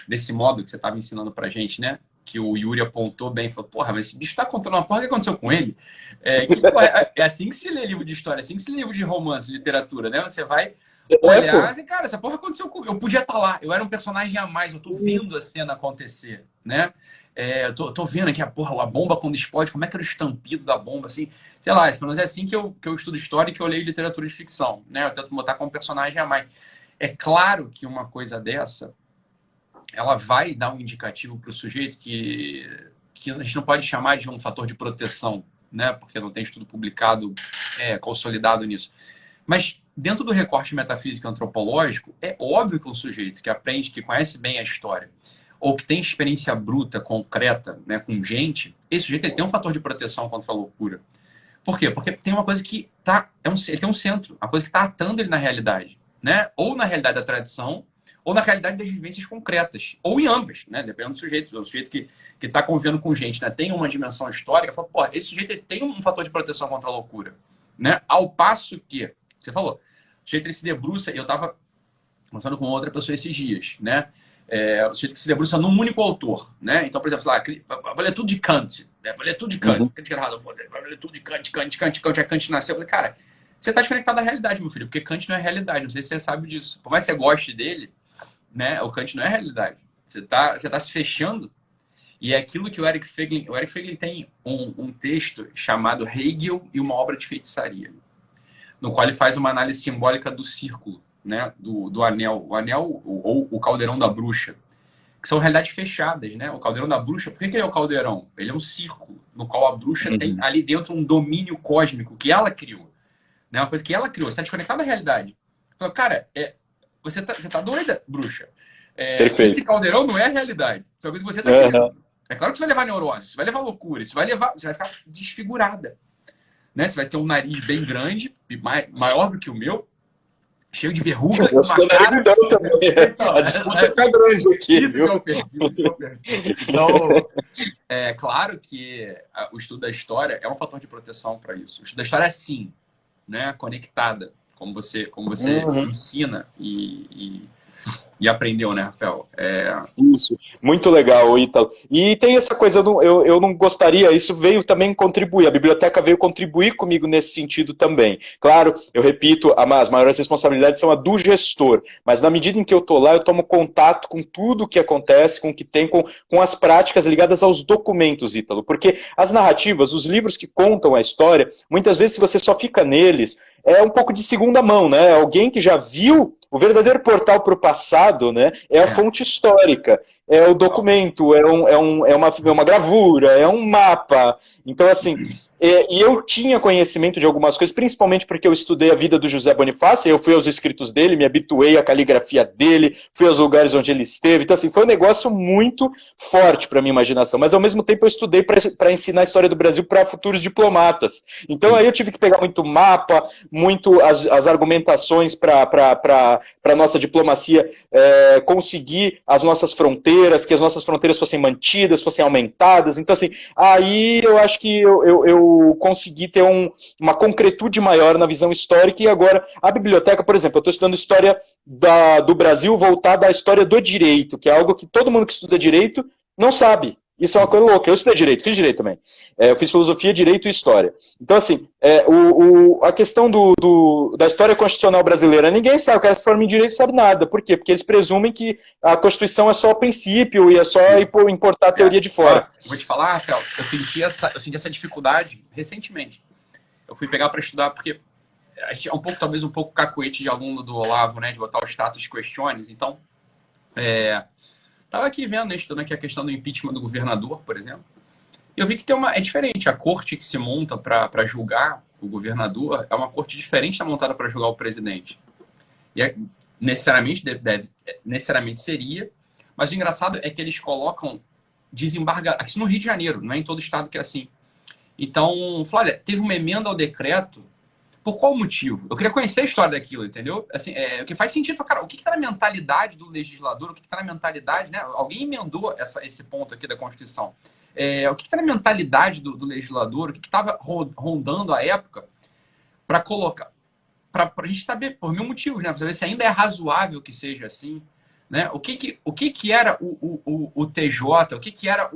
desse modo que você estava ensinando para a gente, né? Que o Yuri apontou bem, falou, porra, mas esse bicho tá contando uma porra, o que aconteceu com ele? É assim que se lê livro de história, é assim que se lê livro de romance, literatura, né? Você vai olhar e, cara, essa porra aconteceu comigo. Eu podia estar lá, eu era um personagem a mais, eu tô vendo a cena acontecer, né? Eu tô vendo aqui a bomba quando explode, como é que era o estampido da bomba, assim, sei lá, pelo menos é assim que eu estudo história e que eu leio literatura de ficção, né? Eu tento botar como personagem a mais. É claro que uma coisa dessa ela vai dar um indicativo para o sujeito que a gente não pode chamar de um fator de proteção, né? Porque não tem estudo publicado consolidado nisso. Mas dentro do recorte metafísico e antropológico, é óbvio que um sujeito que aprende, que conhece bem a história, ou que tem experiência bruta, concreta, né, com gente, esse sujeito ele tem um fator de proteção contra a loucura. Por quê? Porque tem uma coisa que ele tem um centro, uma coisa que está atando ele na realidade, né? Ou na realidade da tradição, ou na realidade das vivências concretas, ou em ambas, né? Dependendo do sujeito. O sujeito que está convivendo com gente, né, tem uma dimensão histórica, fala, pô, esse sujeito tem um fator de proteção contra a loucura, né? Ao passo que, você falou, o sujeito ele se debruça, e eu estava conversando com outra pessoa esses dias, né? O sujeito que se debruça num único autor, né? Então, por exemplo, sei lá, vou ler tudo de Kant, né? Vou ler tudo de Kant, vou ler tudo de Kant, Kant nasceu. Eu falei, cara, você está desconectado da realidade, meu filho, porque Kant não é realidade, não sei se você sabe disso. Por mais que você goste dele, né? O Kant não é realidade. Você tá se fechando. E é aquilo que o Eric Feiglin tem um texto chamado Hegel e uma obra de feitiçaria, no qual ele faz uma análise simbólica do círculo, né? Do anel. O anel ou o caldeirão da bruxa, que são realidades fechadas, né? O caldeirão da bruxa, por que ele é o caldeirão? Ele é um círculo no qual a bruxa tem ali dentro um domínio cósmico que ela criou, né? Uma coisa que ela criou. Você está desconectado da realidade. Fala, cara, você tá doida, bruxa. Esse caldeirão não é a realidade. Isso é uma coisa que você tá querendo. É claro que isso vai levar neurose, isso vai levar loucura, você vai ficar desfigurada. Né? Você vai ter um nariz bem grande, maior do que o meu, cheio de verruga. Eu sou narigudão também. Então, a disputa tá grande aqui. Isso que é o perfil. Então, é claro que o estudo da história é um fator de proteção para isso. O estudo da história é sim, né? Conectada, como você ensina. E e aprendeu, né, Rafael? Isso, muito legal, Ítalo. E tem essa coisa, eu não gostaria, isso veio também contribuir, a biblioteca veio contribuir comigo nesse sentido também. Claro, eu repito, as maiores responsabilidades são a do gestor, mas na medida em que eu estou lá, eu tomo contato com tudo o que acontece, com o que tem, com as práticas ligadas aos documentos, Ítalo, porque as narrativas, os livros que contam a história, muitas vezes se você só fica neles, é um pouco de segunda mão, né? Alguém que já viu o verdadeiro portal para o passado, né, é a fonte histórica, é o documento, é uma gravura, é um mapa. Então, assim, e eu tinha conhecimento de algumas coisas, principalmente porque eu estudei a vida do José Bonifácio, eu fui aos escritos dele, me habituei à caligrafia dele, fui aos lugares onde ele esteve. Então, assim, foi um negócio muito forte para a minha imaginação, mas ao mesmo tempo eu estudei para ensinar a história do Brasil para futuros diplomatas. Então, aí eu tive que pegar muito mapa, muito as argumentações para a nossa diplomacia conseguir as nossas fronteiras, que as nossas fronteiras fossem mantidas, fossem aumentadas. Então, assim, aí eu acho que eu consegui ter uma concretude maior na visão histórica, e agora a biblioteca, por exemplo, eu estou estudando história do Brasil voltada à história do direito, que é algo que todo mundo que estuda direito não sabe. Isso é uma coisa louca. Eu estudei direito, fiz direito também. Eu fiz filosofia, direito e história. Então, assim, a questão da história constitucional brasileira, ninguém sabe, o cara se forma em direito sabe nada. Por quê? Porque eles presumem que a Constituição é só princípio e é só importar a teoria de fora. Vou te falar, Rafael, eu senti essa dificuldade recentemente. Eu fui pegar para estudar, porque a gente é talvez um pouco cacuete de aluno do Olavo, né, de botar o status questiones. Então, estava aqui vendo, né, estudando aqui a questão do impeachment do governador, por exemplo. E eu vi que é diferente. A corte que se monta para julgar o governador é uma corte diferente da montada para julgar o presidente. E necessariamente necessariamente seria, mas o engraçado é que eles colocam desembargador. Aqui no Rio de Janeiro, não é em todo estado que é assim. Então, falou, olha, teve uma emenda ao decreto. Por qual motivo? Eu queria conhecer a história daquilo, entendeu? Assim, o que faz sentido, cara, o que está na mentalidade do legislador, o que está na mentalidade, né? Alguém emendou esse ponto aqui da Constituição. O que está na mentalidade do legislador, o que estava rondando a época, para colocar, para a gente saber, por mil motivos, né? Para saber se ainda é razoável que seja assim, né? O que era o TJ, o que era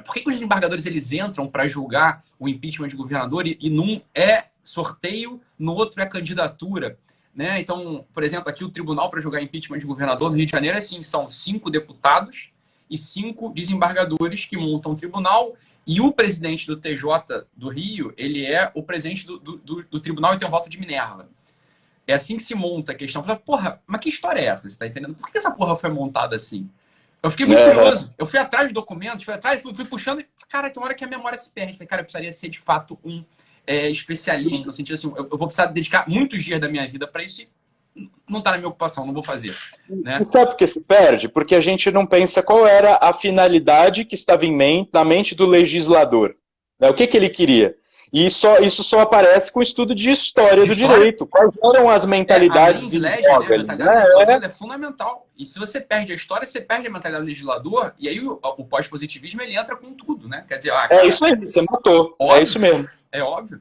por que os desembargadores eles entram para julgar o impeachment de governador e num é sorteio, no outro é candidatura? Né? Então, por exemplo, aqui o tribunal para julgar impeachment de governador no Rio de Janeiro é assim, são 5 deputados e 5 desembargadores que montam o tribunal, e o presidente do TJ do Rio, ele é o presidente do tribunal e tem um voto de Minerva. É assim que se monta a questão. Porra, mas que história é essa? Você tá entendendo? Por que essa porra foi montada assim? Eu fiquei muito curioso. Eu fui atrás de documentos, fui puxando e, cara, tem uma hora que a memória se perde. Cara, eu precisaria ser, de fato, um especialista. Sim. No sentido assim, eu vou precisar dedicar muitos dias da minha vida para isso e não tá na minha ocupação, não vou fazer. Né? E sabe por que se perde? Porque a gente não pensa qual era a finalidade que estava na mente do legislador. Né? O que ele queria? E isso só aparece com o estudo de história do direito. Quais eram as mentalidades em voga? A mentalidade é fundamental. E se você perde a história, você perde a mentalidade do legislador, e aí o pós-positivismo ele entra com tudo, né? Quer dizer, cara, isso aí, você matou. Óbvio, é isso mesmo. É óbvio.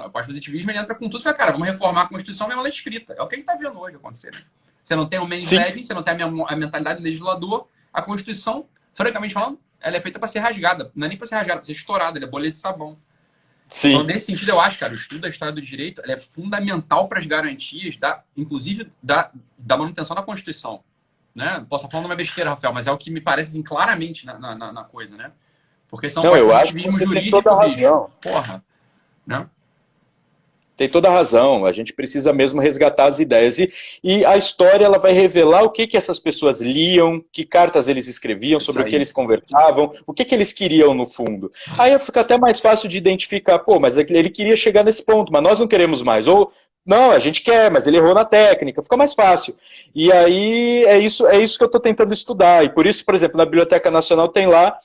O pós-positivismo ele entra com tudo. Você fala, cara, vamos reformar a Constituição mesmo ela é escrita. É o que a gente está vendo hoje acontecer. Né? Você não tem o mens leve, você não tem a mentalidade do legislador. A Constituição, francamente falando, ela é feita para ser rasgada. Não é nem para ser rasgada, para ser estourada. Ela é bolha de sabão. Sim. Então, nesse sentido, eu acho, cara, o estudo da história do direito é fundamental para as garantias, inclusive da manutenção da Constituição. Né? Posso estar falando uma besteira, Rafael, mas é o que me parece assim, claramente na coisa, né? Porque são eu acho que você tem toda a razão. Porra, né? Tem toda a razão, a gente precisa mesmo resgatar as ideias. E a história ela vai revelar o que essas pessoas liam, que cartas eles escreviam, sobre o que eles conversavam, o que eles queriam no fundo. Aí fica até mais fácil de identificar, mas ele queria chegar nesse ponto, mas nós não queremos mais. Ou, não, a gente quer, mas ele errou na técnica, fica mais fácil. E aí é isso que eu estou tentando estudar. E por isso, por exemplo, na Biblioteca Nacional tem lá,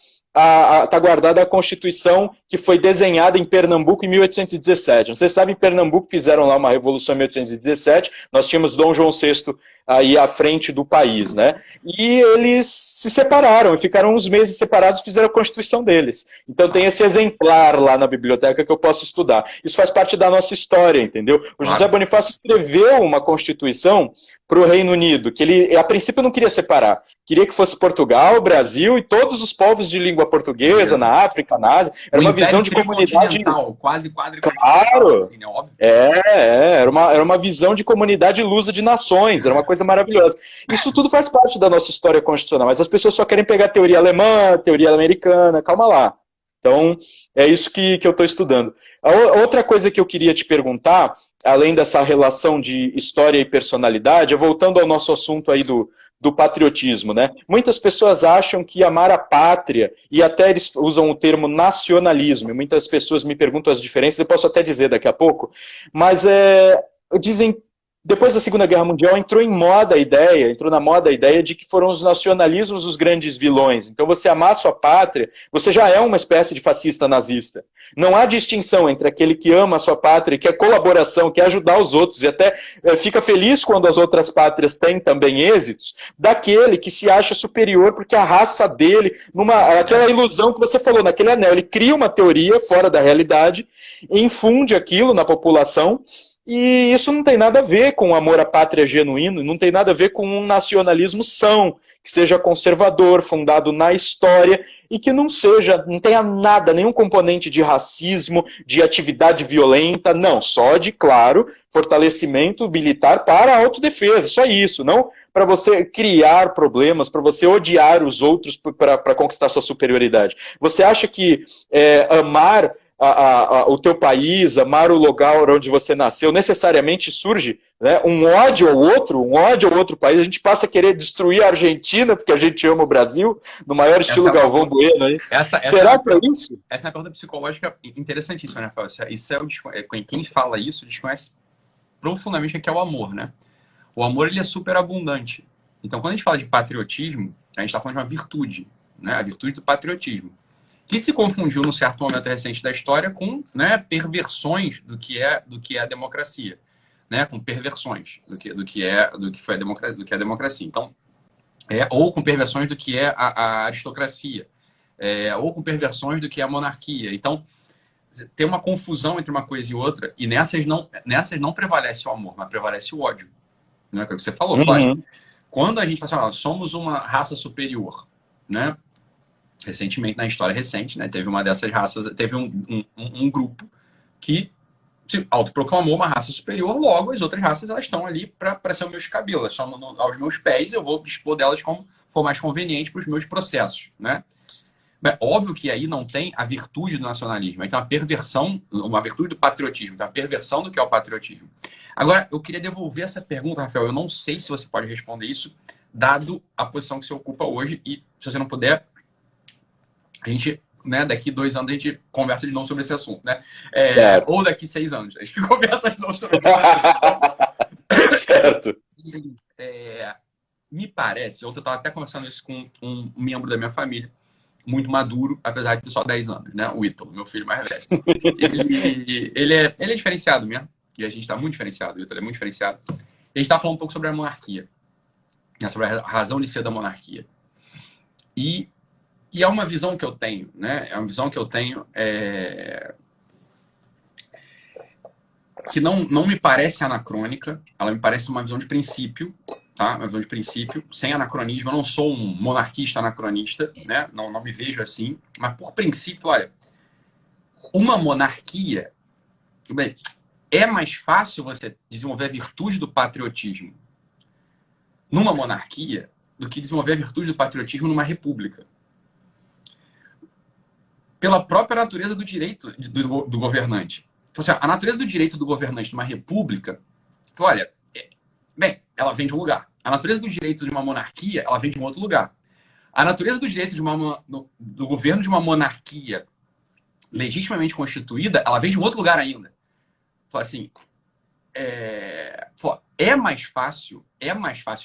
está guardada a Constituição que foi desenhada em Pernambuco em 1817. Vocês sabem, em Pernambuco fizeram lá uma revolução em 1817, nós tínhamos Dom João VI aí à frente do país, né? E eles se separaram e ficaram uns meses separados e fizeram a Constituição deles. Então tem esse exemplar lá na biblioteca que eu posso estudar. Isso faz parte da nossa história, entendeu? O José Bonifácio escreveu uma Constituição para o Reino Unido, que ele, a princípio, não queria separar. Queria que fosse Portugal, Brasil e todos os povos de língua portuguesa, na África, na Ásia. Era uma visão de comunidade... quase quadricontinental. Claro! Assim, né? Óbvio. Era uma visão de comunidade lusa de nações, era uma coisa maravilhosa. Isso tudo faz parte da nossa história constitucional, mas as pessoas só querem pegar teoria alemã, teoria americana, calma lá. Então, é isso que eu estou estudando. A outra coisa que eu queria te perguntar, além dessa relação de história e personalidade, é voltando ao nosso assunto aí do patriotismo, né? Muitas pessoas acham que amar a pátria, e até eles usam o termo nacionalismo, e muitas pessoas me perguntam as diferenças, eu posso até dizer daqui a pouco, mas dizem, depois da Segunda Guerra Mundial entrou na moda a ideia de que foram os nacionalismos os grandes vilões. Então você amar a sua pátria, você já é uma espécie de fascista nazista. Não há distinção entre aquele que ama a sua pátria, que é colaboração, que é ajudar os outros, e até fica feliz quando as outras pátrias têm também êxitos, daquele que se acha superior porque a raça dele, aquela ilusão que você falou, naquele anel, ele cria uma teoria fora da realidade, infunde aquilo na população. E isso não tem nada a ver com o amor à pátria genuíno, não tem nada a ver com um nacionalismo são, que seja conservador, fundado na história, e que não tenha nada, nenhum componente de racismo, de atividade violenta, não, só de, claro, fortalecimento militar para a autodefesa, só isso, não para você criar problemas, para você odiar os outros para conquistar sua superioridade. Você acha que amar o teu país, amar o lugar onde você nasceu, necessariamente surge, né, um ódio ao outro país? A gente passa a querer destruir a Argentina porque a gente ama o Brasil, no maior estilo Galvão Bueno. Aí. Será que é isso? Essa é uma pergunta psicológica interessantíssima, né, Rafael? Quem fala isso desconhece profundamente o que é o amor, né? O amor, ele é super abundante. Então, quando a gente fala de patriotismo, a gente está falando de uma virtude, né? A virtude do patriotismo, que se confundiu num certo momento recente da história com, né, perversões do que é a democracia, né, com perversões do que foi a democracia. Então, ou com perversões do que é a aristocracia, ou com perversões do que é a monarquia. Então, tem uma confusão entre uma coisa e outra, e nessas não prevalece o amor, mas prevalece o ódio. Não é o que você falou, claro. Quando a gente fala assim, somos uma raça superior, né? Recentemente, na história recente, né, teve uma dessas raças, teve um grupo que se autoproclamou uma raça superior, logo as outras raças elas estão ali para ser os meus cabelos, elas estão aos meus pés, eu vou dispor delas como for mais conveniente para os meus processos, né? É óbvio que aí não tem a virtude do nacionalismo, aí tem uma perversão, uma virtude do patriotismo, tem uma perversão do que é o patriotismo. Agora, eu queria devolver essa pergunta, Rafael, eu não sei se você pode responder isso, dado a posição que você ocupa hoje, e se você não puder, a gente, né, daqui 2 anos a gente conversa de novo sobre esse assunto, né? Ou daqui 6 anos, a gente conversa de novo sobre esse assunto. Certo. Me parece, ontem eu estava até conversando isso com um membro da minha família, muito maduro, apesar de ter só 10 anos, né? O Ítalo, meu filho mais velho. Ele é diferenciado mesmo, e a gente está muito diferenciado, o Ítalo é muito diferenciado. E a gente está falando um pouco sobre a monarquia, né, sobre a razão de ser da monarquia. E é uma visão que eu tenho, né? É uma visão que eu tenho que não me parece anacrônica, ela me parece uma visão de princípio, tá? Uma visão de princípio, sem anacronismo. Eu não sou um monarquista anacronista, né? Não me vejo assim, mas por princípio, olha, uma monarquia, bem, é mais fácil você desenvolver a virtude do patriotismo numa monarquia do que desenvolver a virtude do patriotismo numa república. Pela própria natureza do direito do governante. Então, assim, a natureza do direito do governante numa república, olha, bem, ela vem de um lugar. A natureza do direito de uma monarquia, ela vem de um outro lugar. A natureza do direito do governo de uma monarquia legitimamente constituída, ela vem de um outro lugar ainda. Fala assim, é mais fácil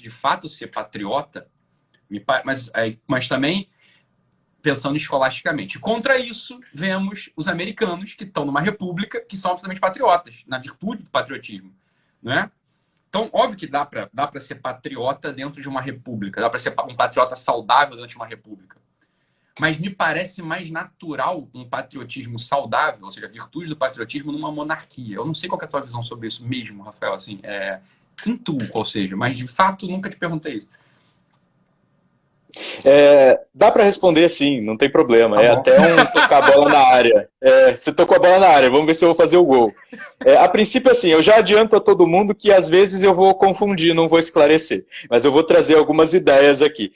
de fato ser patriota, mas também pensando escolasticamente. Contra isso, vemos os americanos que estão numa república que são absolutamente patriotas, na virtude do patriotismo, né? Então, óbvio que dá para ser patriota dentro de uma república, dá para ser um patriota saudável dentro de uma república. Mas me parece mais natural um patriotismo saudável, ou seja, a virtude do patriotismo numa monarquia. Eu não sei qual é a tua visão sobre isso mesmo, Rafael, assim, intuo qual seja, mas de fato nunca te perguntei isso. Dá para responder sim, não tem problema. Tá bom. Até tocar a bola na área. Você tocou a bola na área, vamos ver se eu vou fazer o gol. A princípio, assim, eu já adianto a todo mundo que às vezes eu vou confundir, não vou esclarecer. Mas eu vou trazer algumas ideias aqui.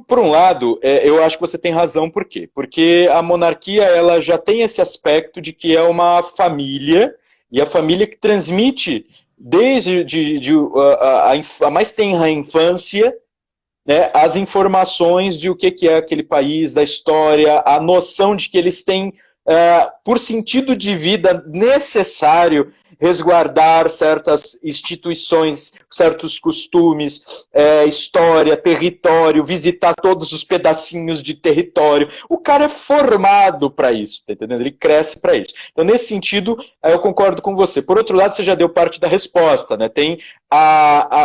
Por um lado, eu acho que você tem razão, por quê? Porque a monarquia ela já tem esse aspecto de que é uma família, e a família que transmite desde a mais tenra infância, né, as informações de o que é aquele país, da história, a noção de que eles têm, por sentido de vida, necessário resguardar certas instituições, certos costumes, história, território, visitar todos os pedacinhos de território. O cara é formado para isso, tá entendendo? Ele cresce para isso. Então, nesse sentido, eu concordo com você. Por outro lado, você já deu parte da resposta, né? Tem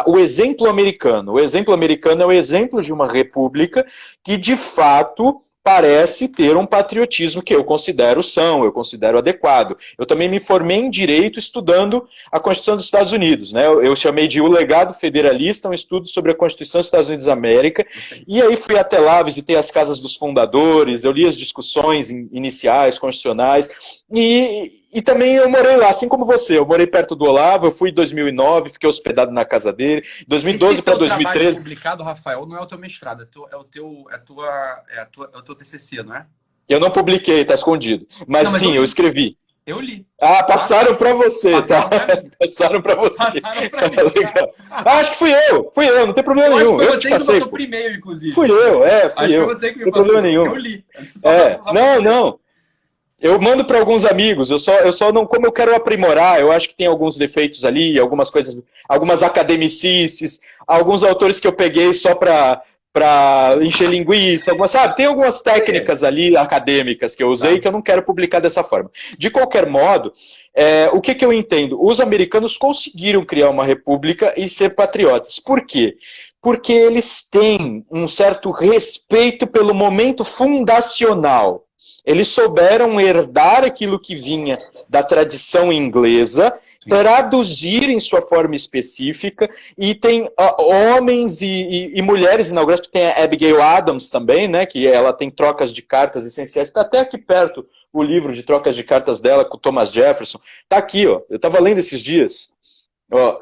o exemplo americano. O exemplo americano é o exemplo de uma república que, de fato, parece ter um patriotismo que eu considero eu considero adequado. Eu também me formei em Direito estudando a Constituição dos Estados Unidos, né? Eu chamei de O Legado Federalista, um estudo sobre a Constituição dos Estados Unidos da América, e aí fui até lá, visitei as casas dos fundadores, eu li as discussões iniciais, constitucionais, e também eu morei lá, assim como você, eu morei perto do Olavo, eu fui em 2009, fiquei hospedado na casa dele, 2012 para 2013... Esse trabalho publicado, Rafael, não é o teu mestrado, é o teu TCC, não é? Eu não publiquei, tá escondido. Mas sim, eu escrevi. Eu li. Passaram para você, passaram tá? Passaram para você. Passaram pra mim. Legal. Acho que fui eu, não tem problema nenhum. Eu te passei. Você que botou primeiro, inclusive. Fui eu. Acho que você que me não tem passou. Problema nenhum. Eu li. Não. Eu mando para alguns amigos, eu só não, como eu quero aprimorar, eu acho que tem alguns defeitos ali, algumas coisas, algumas academicices, alguns autores que eu peguei só para encher linguiça, sabe? Tem algumas técnicas ali acadêmicas que eu usei que eu não quero publicar dessa forma. De qualquer modo, o que eu entendo? Os americanos conseguiram criar uma república e ser patriotas. Por quê? Porque eles têm um certo respeito pelo momento fundacional. Eles souberam herdar aquilo que vinha da tradição inglesa, traduzir em sua forma específica, e tem homens e mulheres inauguradas, tem a Abigail Adams também, né, que ela tem trocas de cartas essenciais, está até aqui perto o livro de trocas de cartas dela com Thomas Jefferson, está aqui, ó, eu estava lendo esses dias, ó,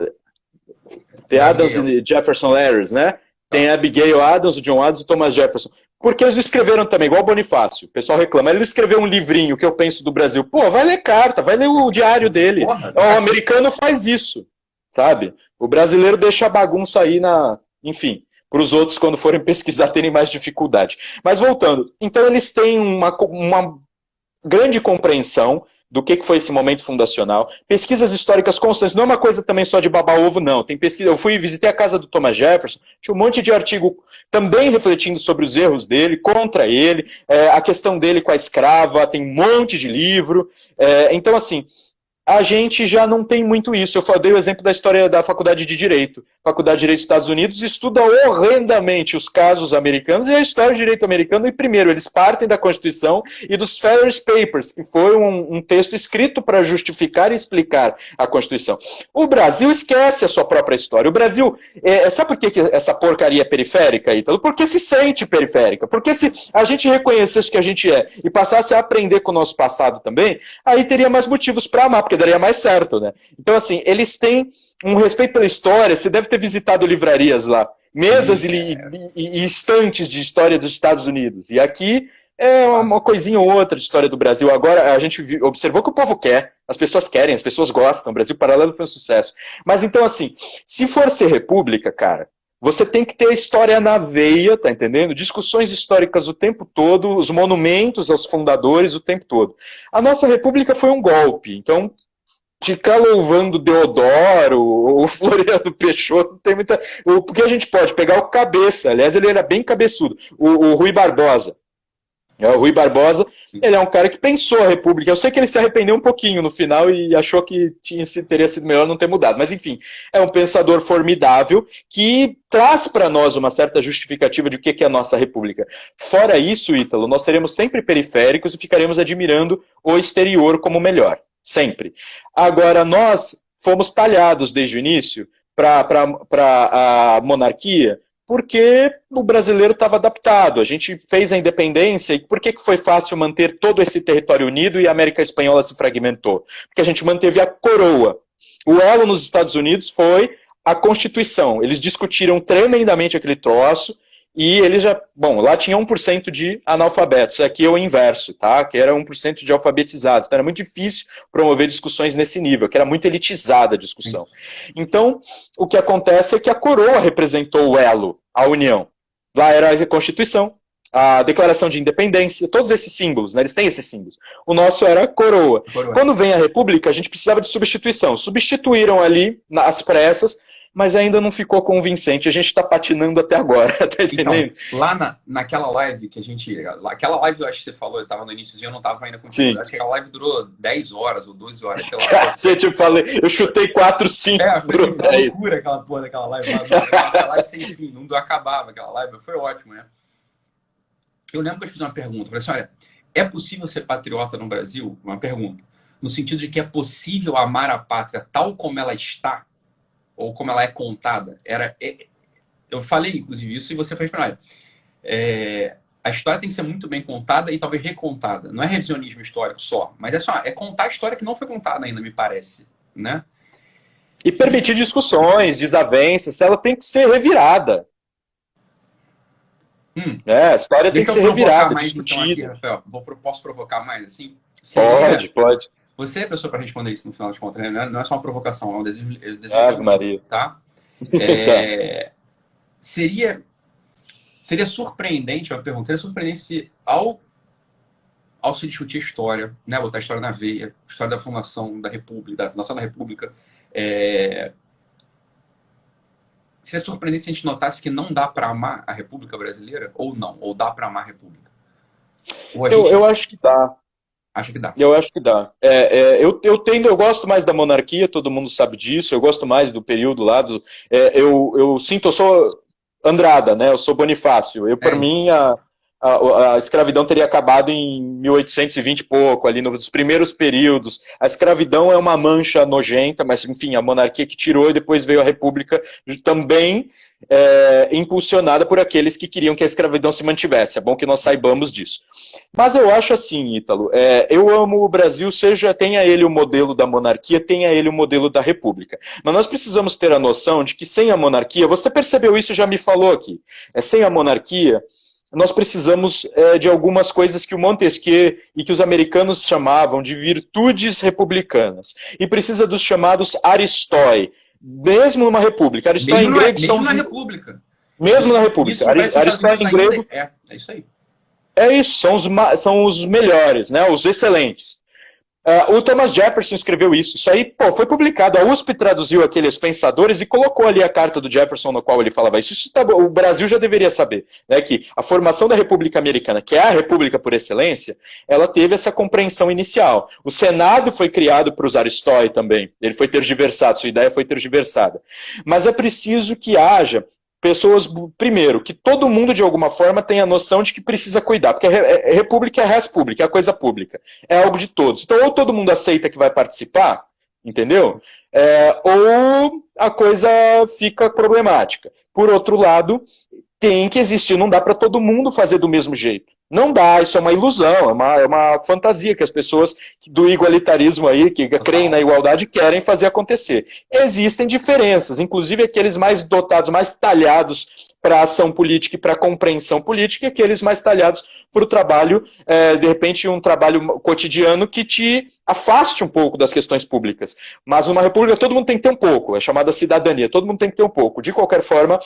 The Adams e Jefferson Letters, né, tem a Abigail Adams, o John Adams e o Thomas Jefferson. Porque eles escreveram também, igual o Bonifácio. O pessoal reclama. Ele escreveu um livrinho, que eu penso do Brasil. Pô, vai ler carta, vai ler o diário dele. O americano faz isso, sabe? O brasileiro deixa a bagunça aí enfim, para os outros, quando forem pesquisar, terem mais dificuldade. Mas voltando. Então, eles têm uma grande compreensão do que foi esse momento fundacional. Pesquisas históricas constantes, não é uma coisa também só de babar ovo, não. Tem pesquisa, eu visitei a casa do Thomas Jefferson, tinha um monte de artigo também refletindo sobre os erros dele, contra ele, a questão dele com a escrava, tem um monte de livro. Então, assim, a gente já não tem muito isso. Eu dei o exemplo da história da Faculdade de Direito. A Faculdade de Direito dos Estados Unidos estuda horrendamente os casos americanos e a história do direito americano. E primeiro, eles partem da Constituição e dos Ferris Papers, que foi um texto escrito para justificar e explicar a Constituição. O Brasil esquece a sua própria história. O Brasil, sabe por que essa porcaria é periférica, Ítalo? Porque se sente periférica. Porque se a gente reconhecesse o que a gente é e passasse a aprender com o nosso passado também, aí teria mais motivos para amar, porque daria mais certo, né? Então, assim, eles têm um respeito pela história. Você deve ter visitado livrarias lá, mesas e estantes de história dos Estados Unidos. E aqui é uma coisinha ou outra de história do Brasil. Agora, a gente observou que o povo quer, as pessoas querem, as pessoas gostam. O Brasil Paralelo foi um sucesso. Mas então, assim, se for ser república, cara, você tem que ter a história na veia, tá entendendo? Discussões históricas o tempo todo, os monumentos aos fundadores o tempo todo. A nossa república foi um golpe, então ficar louvando Deodoro ou Floriano Peixoto não tem muita... Porque a gente pode pegar o Cabeça, aliás, ele era bem cabeçudo, o Rui Barbosa. O Rui Barbosa, ele é um cara que pensou a República. Eu sei que ele se arrependeu um pouquinho no final e achou que teria sido melhor não ter mudado. Mas, enfim, é um pensador formidável que traz para nós uma certa justificativa de o que é a nossa República. Fora isso, Ítalo, nós seremos sempre periféricos e ficaremos admirando o exterior como melhor. Sempre. Agora, nós fomos talhados desde o início para a monarquia, porque o brasileiro estava adaptado. A gente fez a independência, e por que foi fácil manter todo esse território unido e a América Espanhola se fragmentou? Porque a gente manteve a coroa. O elo nos Estados Unidos foi a Constituição. Eles discutiram tremendamente aquele troço, e eles já... Bom, lá tinha 1% de analfabetos, aqui é o inverso, tá? Que era 1% de alfabetizados. Então era muito difícil promover discussões nesse nível, que era muito elitizada a discussão. Então, o que acontece é que a coroa representou o elo, a união. Lá era a Constituição, a Declaração de Independência, todos esses símbolos, né? Eles têm esses símbolos. O nosso era a coroa. Quando vem a República, a gente precisava de substituição. Substituíram ali, às pressas, mas ainda não ficou convincente. A gente está patinando até agora, tá entendendo? Então, lá naquela live que a gente... Aquela live, eu acho que você falou, eu estava no iníciozinho, eu não estava ainda contigo. Sim. Acho que aquela live durou 10 horas ou 12 horas, sei lá. Você te falei, eu chutei 4, 5. Foi uma loucura aquela porra daquela live. Aquela live sem fim, não acabava aquela live. Foi ótimo, né? Eu lembro que eu fiz uma pergunta. Eu falei assim, olha, é possível ser patriota no Brasil? Uma pergunta. No sentido de que é possível amar a pátria tal como ela está? Ou como ela é contada. Eu falei, inclusive, isso e você fez para olha, a história tem que ser muito bem contada e talvez recontada. Não é revisionismo histórico só, mas é contar a história que não foi contada ainda, me parece. Né? E permitir discussões, desavenças, ela tem que ser revirada. A história tem que ser revirada, discutida. Então, aqui, Rafael, posso provocar mais? Assim? Pode. Você é a pessoa para responder isso no final de contas, né? Não é só uma provocação, é um desejo Ave Maria. Tá? Seria surpreendente, uma pergunta, seria surpreendente se ao se discutir história, né, botar a história na veia, a história da fundação da República, da fundação da República, seria surpreendente se a gente notasse que não dá para amar a República Brasileira, ou não, ou dá para amar a República? Eu acho que dá. Acha que dá? Eu acho que dá. Eu gosto mais da monarquia, todo mundo sabe disso, eu gosto mais do período lá, eu sou Andrada, né? Eu sou Bonifácio. Por mim, a escravidão teria acabado em 1820 e pouco, ali nos primeiros períodos. A escravidão é uma mancha nojenta, mas enfim, a monarquia que tirou e depois veio a república também impulsionada por aqueles que queriam que a escravidão se mantivesse. É bom que nós saibamos disso. Mas eu acho assim, Ítalo, eu amo o Brasil, tenha ele o modelo da monarquia, tenha ele o modelo da república. Mas nós precisamos ter a noção de que sem a monarquia, você percebeu isso, já me falou aqui, sem a monarquia, nós precisamos de algumas coisas que o Montesquieu e que os americanos chamavam de virtudes republicanas. E precisa dos chamados aristói, mesmo numa república. Aristói em grego são... Mesmo na república. Mesmo na república. Aristói em grego... É isso aí. É isso, são os melhores, né, os excelentes. O Thomas Jefferson escreveu isso. Isso aí, foi publicado. A USP traduziu aqueles pensadores e colocou ali a carta do Jefferson no qual ele falava isso. O Brasil já deveria saber, né, que a formação da República Americana, que é a república por excelência, ela teve essa compreensão inicial. O Senado foi criado para os aristói também. Ele foi tergiversado, sua ideia foi tergiversada. Mas é preciso que haja pessoas, primeiro, que todo mundo de alguma forma tenha a noção de que precisa cuidar, porque a república é a res pública, é a coisa pública, é algo de todos. Então, ou todo mundo aceita que vai participar, entendeu? Ou a coisa fica problemática. Por outro lado, tem que existir, não dá para todo mundo fazer do mesmo jeito. Não dá, isso é uma ilusão, é uma fantasia que as pessoas do igualitarismo aí, que creem na igualdade, querem fazer acontecer. Existem diferenças, inclusive aqueles mais dotados, mais talhados para a ação política e para a compreensão política, e aqueles mais talhados para o trabalho, de repente um trabalho cotidiano que te afaste um pouco das questões públicas. Mas numa república todo mundo tem que ter um pouco, é chamada cidadania, todo mundo tem que ter um pouco. De qualquer forma,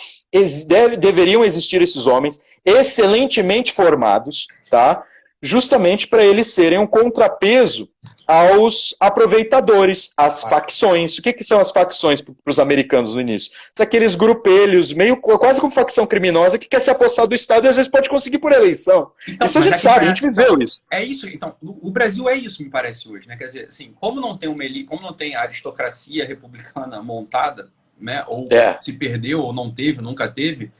deveriam existir esses homens excelentemente formados, tá? Justamente para eles serem um contrapeso aos aproveitadores, às facções. O que são as facções para os americanos no início? São aqueles grupelhos, meio quase como facção criminosa, que quer se apossar do Estado e às vezes pode conseguir por eleição. Então, isso a gente sabe, a gente viveu isso. É isso, então, o Brasil é isso, me parece, hoje, né? Quer dizer, assim, como não tem a aristocracia republicana montada, né? Ou se perdeu, ou não teve, nunca teve,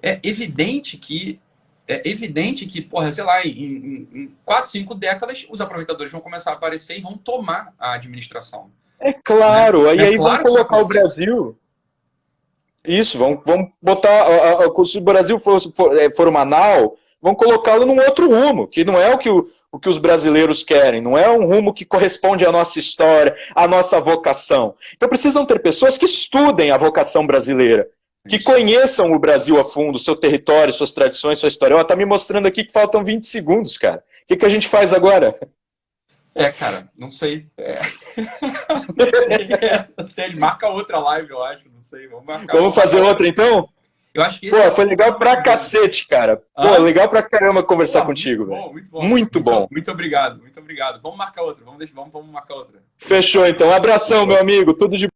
é evidente que, porra, sei lá, em 4, 5 décadas, os aproveitadores vão começar a aparecer e vão tomar a administração. É claro, né? aí vão colocar o Brasil... Isso, vão botar... Se o Brasil for uma nau, vão colocá-lo num outro rumo, que não é o que os brasileiros querem, não é um rumo que corresponde à nossa história, à nossa vocação. Então precisam ter pessoas que estudem a vocação brasileira, que conheçam o Brasil a fundo, seu território, suas tradições, sua história. Ó, tá me mostrando aqui que faltam 20 segundos, cara. O que a gente faz agora? Cara, não sei. Não sei. Marca outra live, eu acho. Não sei. Vamos fazer outra, então? Eu acho que Pô, foi legal pra cacete, cara. Pô, legal pra caramba conversar contigo. Muito bom. Muito bom. Muito obrigado. Vamos marcar outra. Vamos marcar outra. Fechou, então. Um abração, meu amigo. Tudo de